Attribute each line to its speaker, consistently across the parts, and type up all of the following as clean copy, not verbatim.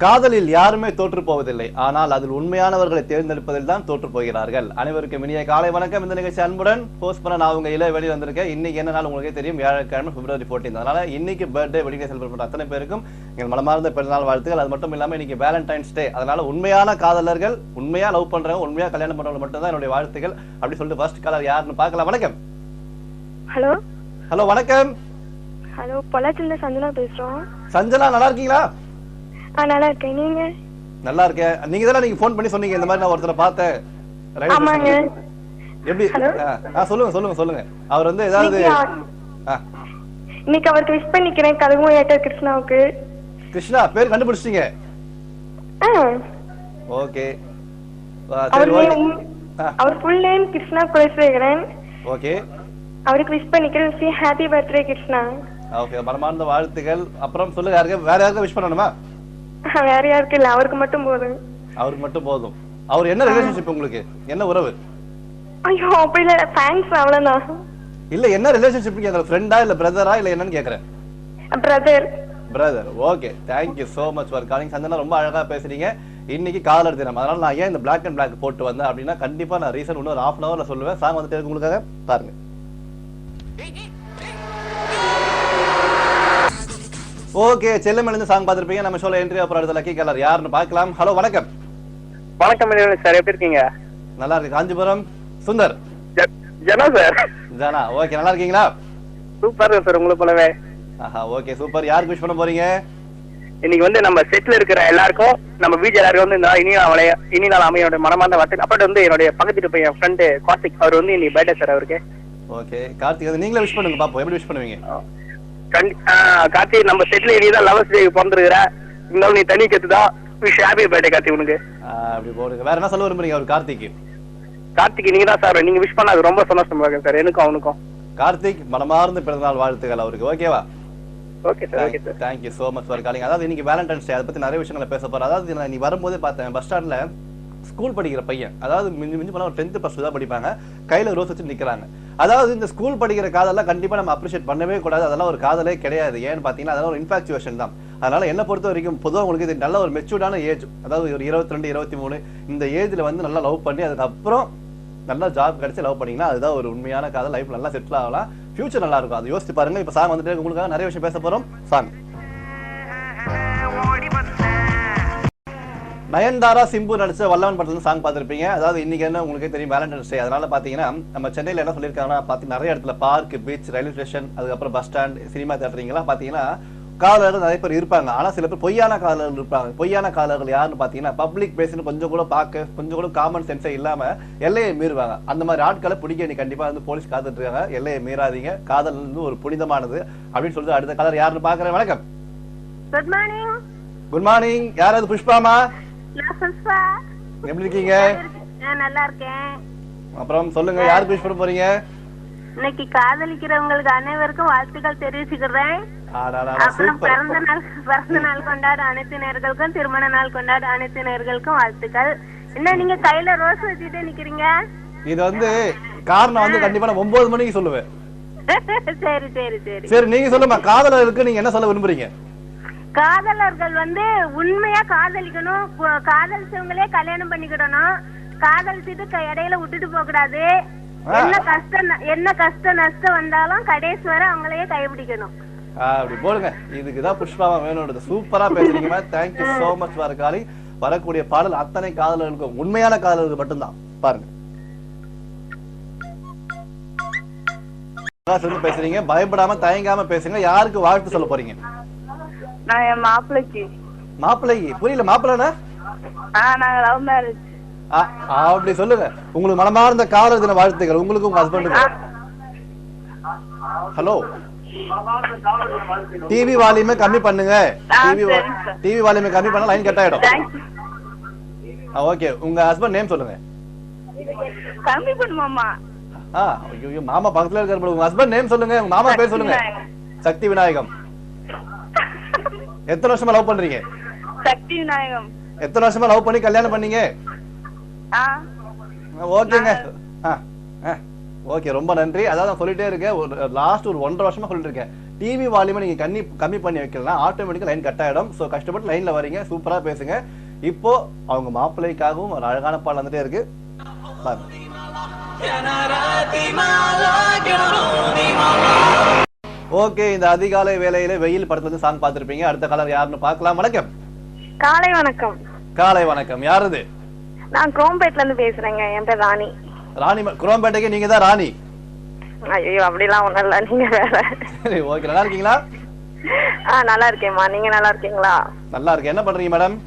Speaker 1: காதலில் யாருமே தோற்று போவதில்லை, ஆனால் அதில் உண்மையானவர்களை தேர்ந்தெடுப்பதில் தான் தோற்று போகிறார்கள். அனைவருக்கும் இனிய காலை வணக்கம். இந்த நிகழ்ச்சி அன்புடன் போஸ்ட் பண்ண நான் உங்க இளைய வெளி வந்திருக்கேன். இன்னைக்கு என்ன நாள் உங்களுக்கே தெரியும், வியாழக்கிழமை February 14. அதனால இன்னைக்கு பர்த்டே வெட்டிங் செலிப்ரேட் பண்ற அத்தனை பேருக்கும் எங்கள் மனமார்ந்த பிறந்தநாள் வாழ்த்துக்கள். அது மட்டும் இல்லாம இன்னைக்கு வேலண்டைன்ஸ் டே. அதனால உண்மையான காதலர்கள், உண்மையா லவ் பண்றவங்க, உண்மையா கல்யாணம் பண்றவங்க மட்டும் தான் என்னுடைய வாழ்த்துக்கள். அப்படி சொல்லிட்டு ஃபர்ஸ்ட் காலர் யாருன்னு பார்க்கலாம். வணக்கம்.
Speaker 2: ஹலோ
Speaker 1: ஹலோ வணக்கம்.
Speaker 2: ஹலோ பொள்ளாச்சில சஞ்சனா பேசுறோம்.
Speaker 1: சஞ்சனா நல்லா இருக்கீங்களா?
Speaker 2: நல்லா இருக்கேன். நீங்க?
Speaker 1: நல்லா இருக்கேன். நீங்க தானே நீங்க ஃபோன் பண்ணி சொன்னீங்க இந்த மாதிரி நான் ஒருத்தரை பார்த்தேன்.
Speaker 2: ஆமாங்க.
Speaker 1: எப்படி? சொல்லுங்க சொல்லுங்க சொல்லுங்க. அவர் வந்து ஏதாவது
Speaker 2: இன்னைக்கு அவருக்கு விஷ் பண்ணிக்கிறேன். கதவும் ஏட்டர் கிருஷ்ணாவுக்கு.
Speaker 1: கிருஷ்ணா பேர் கண்டுபிடிச்சிட்டீங்க? ஓகே.
Speaker 2: அவர் full name Krishna Kulasekaran.
Speaker 1: Okay.
Speaker 2: அவருக்கு விஷ் பண்ணிக்கிறேன். சி ஹேப்பி பர்த்டே கிருஷ்ணா.
Speaker 1: ஓகே, மனமார்ந்த வாழ்த்துக்கள். அப்புறம் சொல்லுங்க, யாருக்கு வேற யாருக்கு விஷ் பண்ணணுமா?
Speaker 2: வேற யாருக்கு இல்ல, அவருக்கு மட்டும் போதும்.
Speaker 1: அவருக்கு மட்டும் போதும். அவர் என்ன ரிலேஷன்ஷிப் உங்களுக்கு? என்ன உறவு?
Speaker 2: ஐயோ அப்படி இல்ல, தேங்க்ஸ் அவ்வளவுதான்.
Speaker 1: இல்ல என்ன ரிலேஷன்ஷிப் கேக்குறேன், ஃப்ரெண்டா இல்ல பிரதரா இல்ல என்னன்னு கேக்குறேன்.
Speaker 2: Brother.
Speaker 1: Brother. Okay, thank you so much for calling. Chandana ரொம்ப அழகா பேசுறீங்க. இன்னைக்கு காதலர் தினம். அதனால நான் ஏன் இந்த பிளாக் அண்ட் பிளாக் போட்டு வந்தேன் அப்படின்னா கண்டிப்பா நான் ரீசன் இன்னொரு half an hourல சொல்லுவேன். சாங் வந்துட்டு இருக்கு உங்களுக்காக, பாருங்க. ஓகே, செல்லமேல சாங் பாத்திருப்பீங்க. நம்ம ஷோல என்ட்ரி அப்புறம் அடுத்த லக்கி கலர் யாருன்னு பார்க்கலாம். ஹலோ வணக்கம்.
Speaker 3: வணக்கம் சார், எப்படி இருக்கீங்க?
Speaker 1: நல்லா இருக்கு. காஞ்சிபுரம் சுந்தர்.
Speaker 3: ஜனா சார்.
Speaker 1: ஜனா. ஓகே, நல்லா இருக்கீங்களா?
Speaker 3: சூப்பர் சார், உங்களை போலவே.
Speaker 1: ஆஹா, ஓகே சூப்பர். யாருக்கு விஷ் பண்ண போறீங்க?
Speaker 3: இன்னைக்கு வந்து நம்ம செட்ல இருக்கிற எல்லாருக்கும், நம்ம வீட்ல எல்லாருக்கும் வந்து இனி நாள் அமையோட மனமார்ந்த வார்த்தை. அப்புறம் வந்து என்னுடைய பக்கத்து பையன் ஃப்ரெண்டு கார்த்திக், அவர் வந்து இன்னைக்கு பர்த்டே சார் அவருக்கு.
Speaker 1: ஓகே, கார்த்திக் நீங்களே விஷ் பண்ணுங்க பாப்போம், எப்படி விஷ் பண்ணுவீங்க?
Speaker 3: கார்த்திக், நம்ம செட்ல இனிதான் லவர்ஸ் டே பிறந்திருக்கிற, இருந்தாலும் நீ தனி கத்துதான். விஷ் ஹாப்பி பர்த்டே கார்த்திக் உனக்கு.
Speaker 1: அப்படி போடுங்க. வேற என்ன சொல்ல விரும்புறீங்க அவர் கார்த்திக்?
Speaker 3: கார்த்திக் நீங்க தான் சார், நீங்க விஷ் பண்ணா அது ரொம்ப சந்தோஷமா இருக்கு சார், எனக்கும் அவனுக்கும்.
Speaker 1: கார்த்திக் மனமார்ந்த பிறந்தநாள் வாழ்த்துக்கள் அவருக்கு. ஓகேவா?
Speaker 3: Okay sir. Okay sir,
Speaker 1: thank you so much for calling. அதாவது இன்னைக்கு வேலண்டைன்ஸ் டே, அதை பத்தி நிறைய விஷயங்களை பேச போறோம். அதாவது நீ வரும்போதே பார்த்தேன் பஸ் ஸ்டாண்ட்ல ஸ்கூல் படிக்கிற பையன், அதாவது மிஞ்சி போனா ஒரு 10th + தான் படிப்பாங்க, கையில ரோஸ் வச்சு நிக்கிறாங்க. அதாவது இந்த ஸ்கூல் படிக்கிற காதெல்லாம் கண்டிப்பா நம்ம அப்ரிஷியேட் பண்ணவே கூடாது. அதெல்லாம் ஒரு காதலே கிடையாது. ஏன்னு பாத்தீங்கன்னா அதெல்லாம் ஒரு இன்ஃபாக்சுவேஷன் தான். அதனால என்ன பொறுத்த வரைக்கும் பொதுவாக உங்களுக்கு இது நல்ல ஒரு மெச்சூர்டான ஏஜ், அதாவது ஒரு 22 23 இந்த ஏஜ்ல வந்து நல்லா லவ் பண்ணி அதுக்கப்புறம் நல்லா ஜாப் கிடைச்சி லவ் பண்ணீங்கன்னா அதுதான் ஒரு உண்மையான காதல். லைஃப் நல்லா செட்டில் ஆகலாம், ஃபியூச்சர் நல்லா இருக்கும். அதை யோசிச்சு பாருங்க. இப்ப சாங் வந்துட்டு உங்களுக்காக நிறைய விஷயம் பேச போறோம். சாங் நயன்தாரா சிம்பு நடிச்ச வல்லவன் படத்துல சாங் பார்த்திருப்பீங்க. அதாவது இன்னைக்கு என்ன உங்களுக்கே தெரியும், வேலண்டைன்ஸ் டே. அதனால பாத்தீங்கன்னா நம்ம சென்னையில என்ன சொல்லியிருக்காங்கன்னா, பாத்தீங்கன்னா நிறைய இடத்துல பார்க், பீச், ரயில்வே ஸ்டேஷன், அதுக்கப்புறம் பஸ் ஸ்டாண்ட், சினிமா தியேட்டர்லாம் பாத்தீங்கன்னா காதலர்கள் நிறைய பேர் இருப்பாங்க. ஆனா சில பேர் பொய்யான காதலர்கள் இருப்பாங்க. பொய்யான காதலர்கள் யாருன்னு பாத்தீங்கன்னா பப்ளிக் பிளேஸ்னு கொஞ்சம் கூட பார்க்க கொஞ்சம் கூட காமன் சென்ஸே இல்லாம எல்லையை மீறுவாங்க. அந்த மாதிரி ஆட்களை பிடிக்க நீ கண்டிப்பா வந்து போலீஸ் காத்துட்டு இருக்காங்க. எல்லையை மீறாதீங்க, காதல் வந்து ஒரு புனிதமானது அப்படின்னு சொல்லிட்டு அடுத்த காதலர் யாருன்னு பாக்குறேன். வணக்கம்.
Speaker 2: Good morning.
Speaker 1: Good morning. யாராவது? புஷ்பாமா?
Speaker 2: புஷ்பா.
Speaker 1: எப்படி இருக்கீங்க?
Speaker 2: நல்லா இருக்கேன்.
Speaker 1: அப்புறம் சொல்லுங்க, யாருக்கு விஷ் பண்ண போறீங்க?
Speaker 2: இன்னைக்கு காதலிக்கிறவங்களுக்கு அனைவருக்கும் வாழ்த்துக்கள் தெரிவிச்சுக்கிறேன். பிறந்த நாள் கொண்டாட அனைத்து நேயர்களுக்கும், திருமண நாள் கொண்டாட அனைத்து நேயர்களுக்கும் வாழ்த்துக்கள். என்ன நீங்க கையில ரோஸ் வச்சுட்டே நிக்கிறீங்க?
Speaker 1: இது வந்து காரணம் வந்து கண்டிப்பா நான் 9 மணிக்கு சொல்லுவேன்.
Speaker 2: சரி சரி சரி
Speaker 1: சரி, நீங்க சொல்லுமா, காதலருக்கு நீங்க என்ன சொல்ல விரும்புறீங்க?
Speaker 2: காதலர்கள் வந்து உண்மையா காதலிக்கணும், காதலிச்சவங்களே கல்யாணம் பண்ணிக்கிடணும், காதலிச்சுட்டு இடையில விட்டுட்டு போக கூடாது. என்ன கஷ்டம் நஷ்டம் வந்தாலும் கடைசி வரை அவங்களையே கைப்பிடிக்கணும்.
Speaker 1: அப்படி போடுங்க. இதுக்குதான் புஷ்பாவா வேணும். சூப்பரா பேசுறீங்க. Thank you so much for calling. வரக்கூடிய பாடல் அத்தனை காதலர்களுக்கும், உண்மையான காதலர்களுக்கு மட்டும்தான். பாருங்க, பேசுறீங்க, பயப்படாம தயங்காம பேசுங்க. யாருக்கு வாழ்த்து சொல்ல போறீங்க?
Speaker 4: நான் என் மாப்பிள்ளைக்கு.
Speaker 1: மாப்பிள்ளைக்கு? புரியல. மாப்பிள்ளை
Speaker 4: நாங்க லவ் மேரேஜ்.
Speaker 1: அப்படி சொல்லுங்க. உங்களுக்கு மனமார்ந்த காதலர் தின வாழ்த்துக்கள் உங்களுக்கு, உங்க ஹஸ்பண்டுக்கு. ஹலோ, டிவி வால்யூமை கம்மி பண்ணுங்க. டிவி வால்யூமை கம்மி பண்ணா லைன் கட் ஆயிடும். ஓகே, உங்க ஹஸ்பண்ட் நேம் சொல்லுங்க.
Speaker 4: கம்மி பண்ணு மாமா.
Speaker 1: ஐயோ, மாமா பக்கத்துல இருக்காரு. உங்க ஹஸ்பண்ட் நேம் சொல்லுங்க. உங்க மாமா பேர் சொல்லுங்க. சக்தி விநாயகம். எத்தனை வருஷமா லவ் பண்றீங்க?
Speaker 4: சக்தி விநாயகம்.
Speaker 1: எத்தனை வருஷமா லவ் பண்ணி கல்யாணம் பண்ணீங்க? ஓகேங்க. ஓகே, ரொம்ப நன்றி. அதாவது நான் சொல்லிட்டே இருக்கேன், ஒரு லாஸ்ட் ஒரு 1.5 வருஷமா சொல்லிட்டு இருக்கேன், டிவி வால்யூமை நீங்க கம்மி பண்ணி வைக்கலாம், ஆட்டோமேட்டிக்கா லைன் கட் ஆயிடும். ஸோ கஷ்டப்பட்டு லைன்ல வரீங்க, சூப்பரா பேசுங்க. இப்போ அவங்க மாப்பிள்ளைக்காகவும் ஒரு அழகான பாடல் வந்துட்டே இருக்கு. ஓகே, இந்த அதிகாலை வேளையில வெயில் படத்துல இருந்து சாங் பார்த்திருப்பீங்க. அடுத்த காலர் யாருன்னு பார்க்கலாம். வணக்கம்.
Speaker 4: காலை வணக்கம்.
Speaker 1: காலை வணக்கம். யாருது?
Speaker 4: நான் குரோம்பேட்ல இருந்து பேசுறேங்க. என் பேர் ராணி.
Speaker 1: ராணி, குரோம்பேட்டைக்கு நீங்க தான் ராணி?
Speaker 4: ஐயோ, அப்படிலாம் ஒண்ணும் இல்ல, நீங்க வேற.
Speaker 1: சரி, ஓகே. நல்லா இருக்கீங்களா?
Speaker 4: நல்லா இருக்கேம்மா. நீங்க நல்லா இருக்கீங்களா?
Speaker 1: நல்லா இருக்கேன். என்ன பண்றீங்க மேடம்?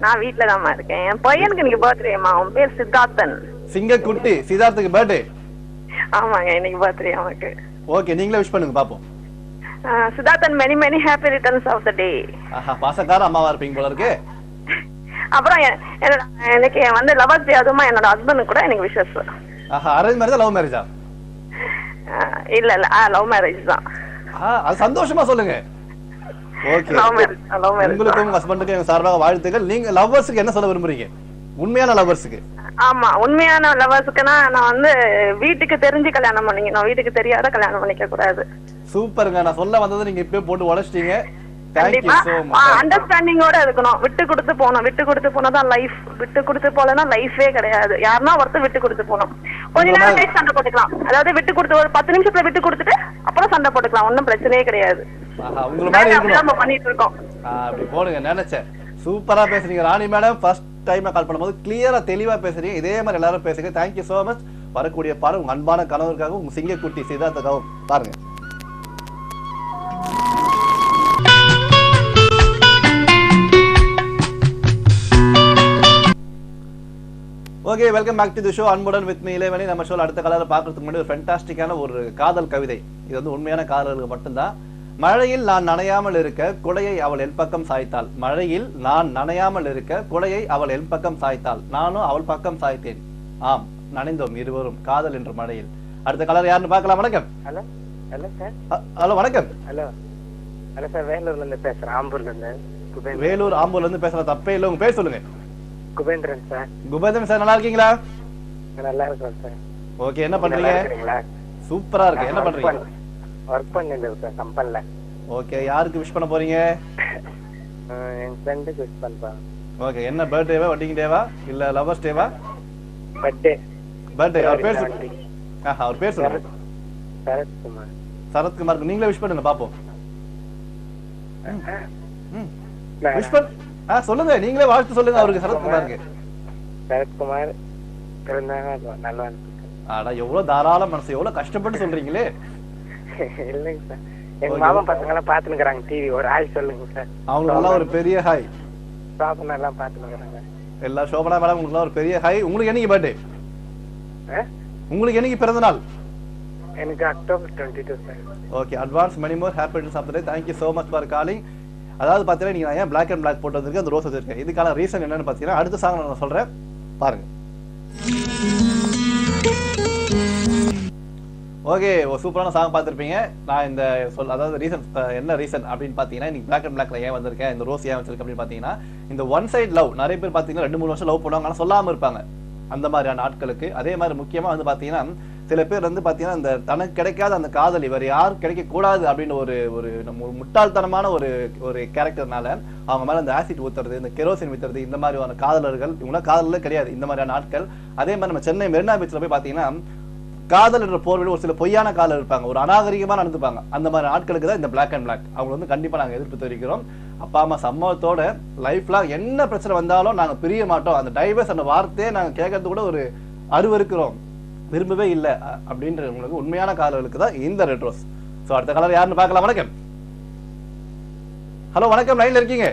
Speaker 4: நான் வீட்டுல தான் இருக்கேன். என் பையனுக்கு இன்னைக்கு பர்த்டேமா. அவன் பேர் சித்தார்த்தன்.
Speaker 1: சிங்கக்குட்டி சித்தார்த்துக்கு பர்த்டே?
Speaker 4: ஆமாங்க, இன்னைக்கு பர்த்டே அவனுக்கு.
Speaker 1: ஓகே, நீங்களே விஷ் பண்ணுங்க பாப்போம்.
Speaker 4: Siddharthan, many many happy returns of the day.
Speaker 1: ஆஹா, பாசக்கார அம்மாவா இருப்பீங்க போல இருக்கு.
Speaker 4: அப்புறம் என்னோட எனக்கு வந்து லவர்ஸ் டே, அதுமா என்னோட ஹஸ்பண்ட் கூட எனக்கு விஷஸ்.
Speaker 1: ஆஹா, அரேஞ்ச் மேரேஜா லவ் மேரேஜா?
Speaker 4: இல்ல லவ் மேரேஜ் தான்.
Speaker 1: அது சந்தோஷமா சொல்லுங்க. Okay,
Speaker 4: love marriage.
Speaker 1: உங்களுக்கும் உங்க ஹஸ்பண்டுக்கும் எங்க சார்பாக வாழ்த்துக்கள். நீங்க லவ்வர்ஸ்க்கு என்ன சொல்ல விரும்புறீங்க? உண்மையான லவ்வர்ஸ்க்கு?
Speaker 4: ஆமா, உண்மையான லவர்ஸ்க்குனா நான் வந்து வீட்டுக்கு தெரிஞ்சு கல்யாணம் பண்ணிக்கணும், வீட்டுக்கு தெரியாத கல்யாணம் பண்ணிக்க கூடாது.
Speaker 1: சூப்பருங்க. நான் சொல்ல வந்தது நீங்க இப்பவே போட்டு உடைச்சிட்டீங்க. Thank you so much.
Speaker 4: அண்டர்ஸ்டாண்டிங்கோட இருக்கணும். விட்டு கொடுத்து போகணும். விட்டு கொடுத்து போனாதான் லைஃப். விட்டு கொடுத்து போலன்னா லைஃபே கிடையாது. யாருன்னா ஒருத்தர் விட்டு கொடுத்து போகணும். கொஞ்ச நேரம் கழிச்சு சண்டை போட்டுக்கலாம். அதாவது விட்டு கொடுத்து ஒரு 10 நிமிஷத்துல விட்டு கொடுத்துட்டு அப்புறம் சண்டை போட்டுக்கலாம். ஒன்னும் பிரச்சனையே கிடையாது.
Speaker 1: உங்களை மாதிரி
Speaker 4: நம்ம பண்ணிட்டு இருக்கோம்.
Speaker 1: அப்படி போடுங்க. நினைச்சேன். சூப்பரா பேசுறீங்க Rani madam. First time call பண்ணும்போது கிளியரா தெளிவா பேசுறீங்க. இதே மாதிரி எல்லாரும் பேசுங்க. Thank you so much. வரக்கூடிய பாடம் உங்க அன்பான கணவருக்காகவும் உங்க சிங்கக்குட்டி சித்தார்த்துக்காகவும் பாருங்க. Okay, welcome back to the show. அன்புடன் வித் மீ இளைவனி. நம்ம ஷோல அடுத்த காலத்துல பாக்குறதுக்கு முன்னாடி ஒரு ஃபேண்டாஸ்டிக்கான ஒரு காதல் கவிதை. இது வந்து உண்மையான காதலுக்கு மட்டும்தான். மழையில் நான் நனையாமல் இருக்க குடையை அவள் என் பக்கம் சாய்த்தாள். மழையில் நான் நனையாமல் இருக்க குடையை அவள் என் பக்கம் சாய்த்தாள். நானும் அவள் பக்கம் சாய்த்தேன். ஆம், நனைந்தோம் இருவரும் காதல் என்ற மழையில். அடுத்த கலர் யாருன்னு பார்க்கலாம். வணக்கம்.
Speaker 3: Hello hello sir.
Speaker 1: ஹலோ வணக்கம்.
Speaker 3: ஹலோ ஹலோ சார், வேலூர்ல இருந்து பேசுறேன். ஆம்பூர்ல இருந்து.
Speaker 1: வேலூர் ஆம்பூர்ல இருந்து பேசுற தப்பே இல்லை. உங்க பேர் சொல்லுங்க.
Speaker 3: குபேந்திரன் சார்.
Speaker 1: குபேந்திரன் சார், நல்லா இருக்கீங்களா?
Speaker 3: நல்லா இருக்கேன் சார்.
Speaker 1: ஓகே, என்ன பண்றீங்க? சூப்பரா இருக்கு. என்ன பண்றீங்க?
Speaker 3: ஒர்க் பண்ணிட்டு இருக்கேன் கம்பெனில.
Speaker 1: ஓகே, யாருக்கு விஷ் பண்ண போறீங்க?
Speaker 3: என் ஃப்ரெண்டுக்கு விஷ் பண்றேன்.
Speaker 1: ஓகே, என்ன பர்த்டேவா, வெட்டிங் டேவா, இல்ல லவர்ஸ் டேவா?
Speaker 3: பர்த்டே.
Speaker 1: பர்த்டே. அவர் பேர் சொல்லுங்க. அவர் பேர் சொல்லுங்க.
Speaker 3: சரத்குமார்.
Speaker 1: சரத்குமார், நீங்களே விஷ் பண்ணுங்க பாப்போம். விஷ் பண்ண சொல்லுங்க, நீங்களே வாழ்த்து சொல்லுங்க அவருக்கு. சரத்குமாருக்கு.
Speaker 3: சரத்குமார் பிறந்தநாள் நல்வாழ்த்துக்கள்.
Speaker 1: ஆனா எவ்வளவு தாராள மனசு, எவ்வளவு கஷ்டப்பட்டு சொல்றீங்களே.
Speaker 3: இல்லைங்க சார், எங்க மாமா பசங்க எல்லாம் பாத்துக்கிறாங்க டிவி. ஒரு ஹாய் சொல்லுங்க சார்.
Speaker 1: அவங்களுக்கு எல்லாம் ஒரு பெரிய ஹாய்.
Speaker 3: சோபனா எல்லாம் பாத்துக்கிறாங்க.
Speaker 1: எல்லா சோபனா மேடம் உங்களுக்கு ஒரு பெரிய ஹாய். உங்களுக்கு என்னைக்கு பர்த்டே? உங்களுக்கு என்னைக்கு பிறந்த நாள்?
Speaker 3: எனக்கு October 22 sir.
Speaker 1: Okay, advance many more happy returns of the day. Thank you so much for calling. அதாவது பாத்தீங்கன்னா நீங்க ஏன் Black and Black போட்டு வந்திருக்கேன், அந்த ரோஸ் வச்சிருக்கேன். இதுக்கான ரீசன் என்னன்னு பாத்தீங்கன்னா அடுத்த சாங் நான் சொல்றேன், பாருங்க. ஓகே, ஒரு சூப்பரான சாங் பார்த்திருப்பீங்க. நான் இந்த அதாவது ரீசன் என்ன ரீசன் அப்படின்னு பாத்தீங்கன்னா இன்னைக்கு Black and Blackல ஏன் வந்திருக்கேன், இந்த ரோஸ் ஏன் வச்சிருக்கேன் அப்படின்னு பாத்தீங்கன்னா, இந்த ஒன் சைட் லவ் நிறைய பேர் பாத்தீங்கன்னா 2-3 வருஷம் லவ் பண்ணுவாங்க, ஆனா சொல்லாம இருப்பாங்க. அந்த மாதிரியான ஆட்களுக்கு அதே மாதிரி முக்கியமா வந்து பாத்தீங்கன்னா சில பேர் வந்து பாத்தீங்கன்னா இந்த தனக்கு கிடைக்காத அந்த காதலி வேற யாரும் கிடைக்க கூடாது அப்படின்னு ஒரு முட்டாள்தனமான ஒரு கேரக்டர்னால அவங்க மேல இந்த ஆசிட் ஊத்துறது, இந்த கெரோசின் ஊத்துறது, இந்த மாதிரியான காதலர்கள் இவங்க காதலே கிடையாது. இந்த மாதிரியான ஆட்கள். அதே மாதிரி நம்ம சென்னை மெரினா பீச்ல போய் பாத்தீங்கன்னா காதல் என்ற போர்வையில் ஒரு சில பொய்யான காதல் இருப்பாங்க, ஒரு அநாகரிகமா நடந்துப்பாங்க. அந்த மாதிரி ஆட்களுக்கு தான் இந்த Black and Black. அவங்க வந்து கண்டிப்பா நாங்க எதிர்ப்பு தெரிவிக்கிறோம். அப்பா அம்மா சம்மதத்தோட லைஃப்ல என்ன பிரச்சனை வந்தாலும் நாங்க பிரிய மாட்டோம், அந்த டைவர்ஸ் அந்த வார்த்தையே நாங்க கேட்கறது கூட ஒரு அருவருக்கிறோம், விரும்பவே இல்லை அப்படின்றவங்களுக்கு உண்மையான காதலுக்கு தான் இந்த ரெட் ரோஸ். ஸோ அடுத்த கலர் யாருன்னு பார்க்கலாம். வணக்கம். ஹலோ வணக்கம், லைன்ல இருக்கீங்க?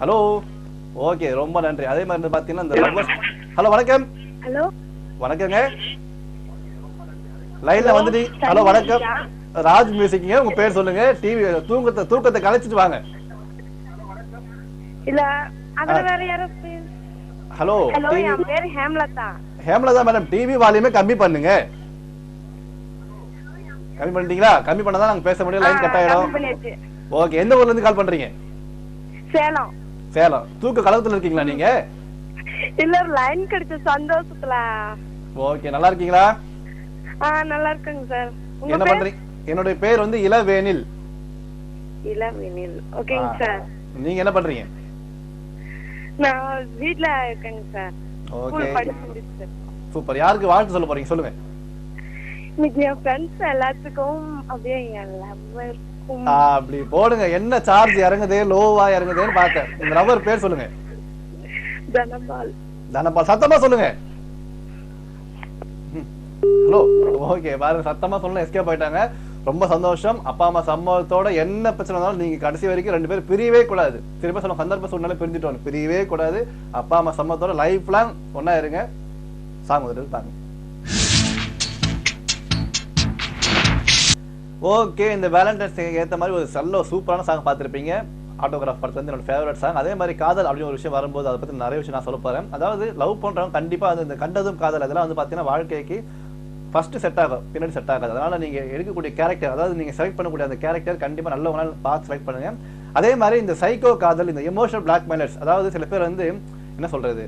Speaker 1: ஹலோ. ஓகே, ரொம்ப நன்றி. அதே மாதிரி பாத்தீங்கன்னா இந்த ஹலோ வணக்கம்.
Speaker 2: ஹலோ
Speaker 1: வணக்கங்க, லைன்ல வந்துட்டு. ஹலோ வணக்கம், ராஜ் மியூசிக்ங்க. உங்க பேர் சொல்லுங்க. டிவி தூக்கத்தை கலைச்சிட்டு வாங்க.
Speaker 2: இல்ல அதுல வேற யாரோ.
Speaker 1: ஹலோ,
Speaker 2: என் பேர் ஹேம்லதா.
Speaker 1: ஹேம்லதா மேடம், டிவி வால்யூமே கம்மி பண்ணுங்க. கம்மி பண்ணிட்டீங்களா? கம்மி பண்ணாதான் நாங்க பேச முடியும், லைன் கட் ஆயிடும். ஓகே, எந்த ஊர்ல இருந்து கால் பண்றீங்க?
Speaker 2: சேலம்.
Speaker 1: சேலம். தூக்க கலகத்துல இருக்கீங்களா நீங்க?
Speaker 2: இல்ல, லைன் கிடைச்ச சந்தோஷத்துல.
Speaker 1: ஓகே, நல்லா இருக்கீங்களா?
Speaker 4: நல்லா இருக்குங்க சார்.
Speaker 1: என்ன பண்றீங்க? என்னுடைய பேர் வந்து இளவேனில்.
Speaker 4: இளவேனில். ஓகேங்க சார்.
Speaker 1: நீங்க என்ன பண்றீங்க?
Speaker 4: நான் வீட்ல இருக்கேங்க சார்.
Speaker 1: ஓகே.
Speaker 4: படிச்சு முடிச்சிட்டேன்.
Speaker 1: சூப்பர். யாருக்கு வாழ்த்து சொல்ல போறீங்க சொல்லுங்க.
Speaker 4: இன்னைக்கு என் ஃப்ரெண்ட்ஸ் எல்லாத்துக்கும் அப்படியே என் லவ்வருக்கும்
Speaker 1: அப்படி போடுங்க. என்ன சார்ஜ் இறங்குதே லோவா இறங்குதேன்னு பார்த்தேன். இந்த லவர் பேர் சொல்லுங்க.
Speaker 4: தனபால்.
Speaker 1: தனபால். சத்தமா சொல்லுங்க. ஹலோ. ஓகே பாருங்க சத்தமா சொல்ல எஸ்கேப் ஆயிட்டாங்க. ரொம்ப சந்தோஷம். அப்பா அம்மா சம்மதத்தோட என்ன பிரச்சனை இருந்தாலும் நீங்க கடைசி வரைக்கும் 2 பேரும் பிரியவே கூடாது. திரும்ப சொல்ல சந்தர்ப்ப சூழ்நிலை பிரிஞ்சுட்டோம். பிரியவே கூடாது. அப்பா அம்மா சம்மதத்தோட லைஃப் லாங் ஒன்னா இருங்க. சாங் வந்துட்டு தாங்க. ஓகே, இந்த வேலண்டைன்ஸ் டேக்கு ஏற்ற மாதிரி ஒரு நல்ல சூப்பரான சாங் பார்த்துருப்பீங்க. ஆட்டோகிராஃப் படத்துல இருந்து என்னோட ஃபேவரட் சாங். அதே மாதிரி காதல் அப்படின்னு ஒரு விஷயம் வரும்போது அதை பத்தி நிறைய விஷயம் நான் சொல்ல போறேன். அதாவது லவ் பண்றவங்க கண்டிப்பா வந்து இந்த கண்டதும் காதல் அதெல்லாம் வந்து பாத்தீங்கன்னா வாழ்க்கைக்கு ஃபர்ஸ்ட் செட் ஆகும், பின்னாடி செட் ஆகாது. அதனால நீங்க எடுக்கக்கூடிய கேரக்டர், அதாவது நீங்க செலக்ட் பண்ணக்கூடிய அந்த கேரக்டர் கண்டிப்பா நல்லவங்களால பார்த்து செலக்ட் பண்ணுங்க. அதே மாதிரி இந்த சைக்கோ காதல், இந்த எமோஷனல் பிளாக்மெயிலர்ஸ், அதாவது சில பேர் வந்து என்ன சொல்றது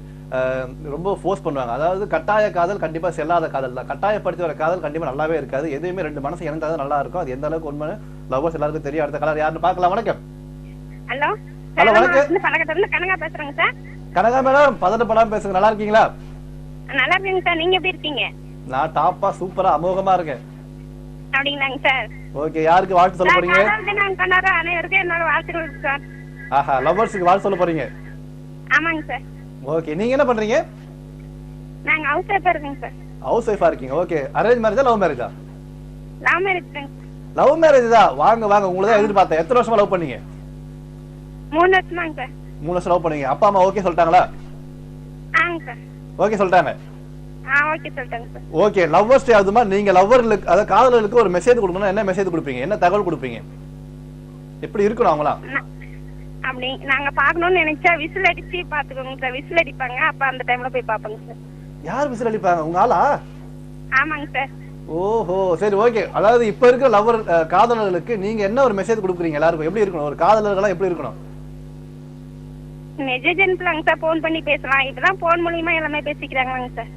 Speaker 1: ரொம்ப ஃபோர்ஸ் பண்ணுவாங்க. அதாவது கட்டாய காதல் கண்டிப்பா செல்லாத காதல் தான். கட்டாயப்படுத்தி வர காதல் கண்டிப்பா நல்லாவே இருக்காது. எதுவுமே 2 மனசு இணைந்தாதான் நல்லா இருக்கும். அது எந்த அளவுக்கு உண்மை லவ்வர்ஸ் எல்லாருக்கும் தெரியும். அடுத்த கலர் யாருன்னு பார்க்கலாம். வணக்கம்.
Speaker 2: ஹலோ
Speaker 1: ஹலோ வணக்கம்.
Speaker 2: பழக்கத்துல கனகா பேசுறேங்க சார்.
Speaker 1: கனகா மேடம், பதட்டப்படாம பேசுங்க. நல்லா இருக்கீங்களா?
Speaker 2: நல்லா இருக்கேங்க சார். நீங்க எப்படி இருக்கீங்க?
Speaker 1: நான் டாப்பா சூப்பரா அமோகமா இருக்கேன்.
Speaker 2: அப்படிங்களாங்க சார்.
Speaker 1: ஓகே, யாருக்கு வாழ்த்து சொல்ல போறீங்க?
Speaker 2: நான் கொண்டாடுற அனைவருக்கும் என்னோட வாழ்த்துக்கள் சார்.
Speaker 1: ஆஹா, லவ்வர்ஸ்க்கு வாழ்த்து சொல்ல போறீங்க?
Speaker 2: ஆமாங்க சார்.
Speaker 1: ஓகே, நீங்க என்ன பண்றீங்க?
Speaker 2: நாங்க ஹவுஸ் ஒய்ஃபா இருக்கோங்க சார்.
Speaker 1: ஹவுஸ் ஒய்ஃபா இருக்கீங்க. ஓகே, அரேஞ்ச் மேரேஜா லவ் மேரேஜா?
Speaker 2: லவ் மேரேஜ் தாங்க.
Speaker 1: லவ் மேரேஜ் தான். வாங்க வாங்க, உங்களை தான் எதிர்பார்த்தேன். எத்தனை வருஷமா லவ் பண்ணீங்க?
Speaker 2: 3 வருஷமாங்க சார்.
Speaker 1: 3 வருஷம் லவ் பண்ணீங்க. அப்பா அம்மா ஓகே சொல்லிட்டாங்களா?
Speaker 2: ஆங்க சார்.
Speaker 1: ஓகே சொல்லிட்டாங்க.
Speaker 2: ஓகே சொல்லிட்டாங்க சார்.
Speaker 1: ஓகே, லவ்வர்ஸ் டே அதுமா நீங்க லவ்வர்களுக்கு அதாவது காதலர்களுக்கு ஒரு மெசேஜ் கொடுக்கணும்னா என்ன மெசேஜ் கொடுப்பீங்க? என்ன தகவல் கொடுப்பீங்க? எப்படி இருக்கணும் அவங்களாம்?
Speaker 2: அப்படி நாங்க பாக்கணும்னு நினைச்சா விசில் அடிச்சு பாத்துக்கோங்க சார். விசில் அடிப்பாங்க, அப்ப அந்த டைம்ல போய் பாப்போங்க சார்.
Speaker 1: யார் விசில் அடிப்பாங்க? உங்க ஆளா?
Speaker 2: ஆமாங்க சார்.
Speaker 1: ஓஹோ, சரி ஓகே. அதாவது இப்ப இருக்கிற லவ்வர் காதலர்களுக்கு நீங்க என்ன ஒரு மெசேஜ் கொடுக்குறீங்க? எல்லாருக்கும் எப்படி இருக்கணும்? ஒரு காதலர்களா எப்படி இருக்கணும்?
Speaker 2: நெஜென்ட்லாங்க சார். போன் பண்ணி பேசலாம். இப்பதான் போன் மூலியமா எல்லாமே பேசிக்கிறாங்களாங்க சார்.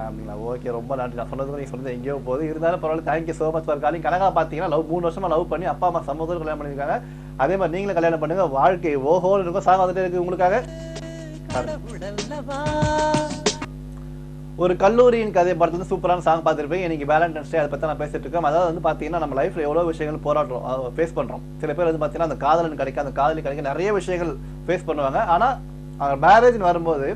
Speaker 1: அப்படிங்களா? ஓகே, ரொம்ப நன்றி. நான் சொன்னது நீங்க சொன்னது எங்கேயோ போகுது. இருந்தாலும் பரவாயில்ல. Thank you so much for calling. Kanaka பாத்தீங்கன்னா லவ் 3 வருஷமா லவ் பண்ணி அப்பா அம்மா சம்மதத்தோட கல்யாணம் பண்ணிருக்காங்க. அதே மாதிரி நீங்களும் கல்யாணம் பண்ணுங்க. வாழ்க்கை ஓஹோன்னு இருக்கும். சாங் வந்துட்டே இருக்கு உங்களுக்காக. ஒரு கல்லூரியின் கதை படத்துல சூப்பரான சாங் பார்த்துருப்பீங்க. இன்னைக்கு வேலண்டைன்ஸ் டே, அதை பத்தி நான் பேசிட்டு இருக்கோம். அதாவது வந்து பாத்தீங்கன்னா நம்ம லைஃப்ல எவ்வளவு விஷயங்கள் போராடுறோம், ஃபேஸ் பண்றோம். சில பேர் வந்து பாத்தீங்கன்னா அந்த காதலன் கிடைக்க, அந்த காதலி கிடைக்க நிறைய விஷயங்கள் ஃபேஸ் பண்ணுவாங்க. ஆனா மேரேஜ் வரும்போது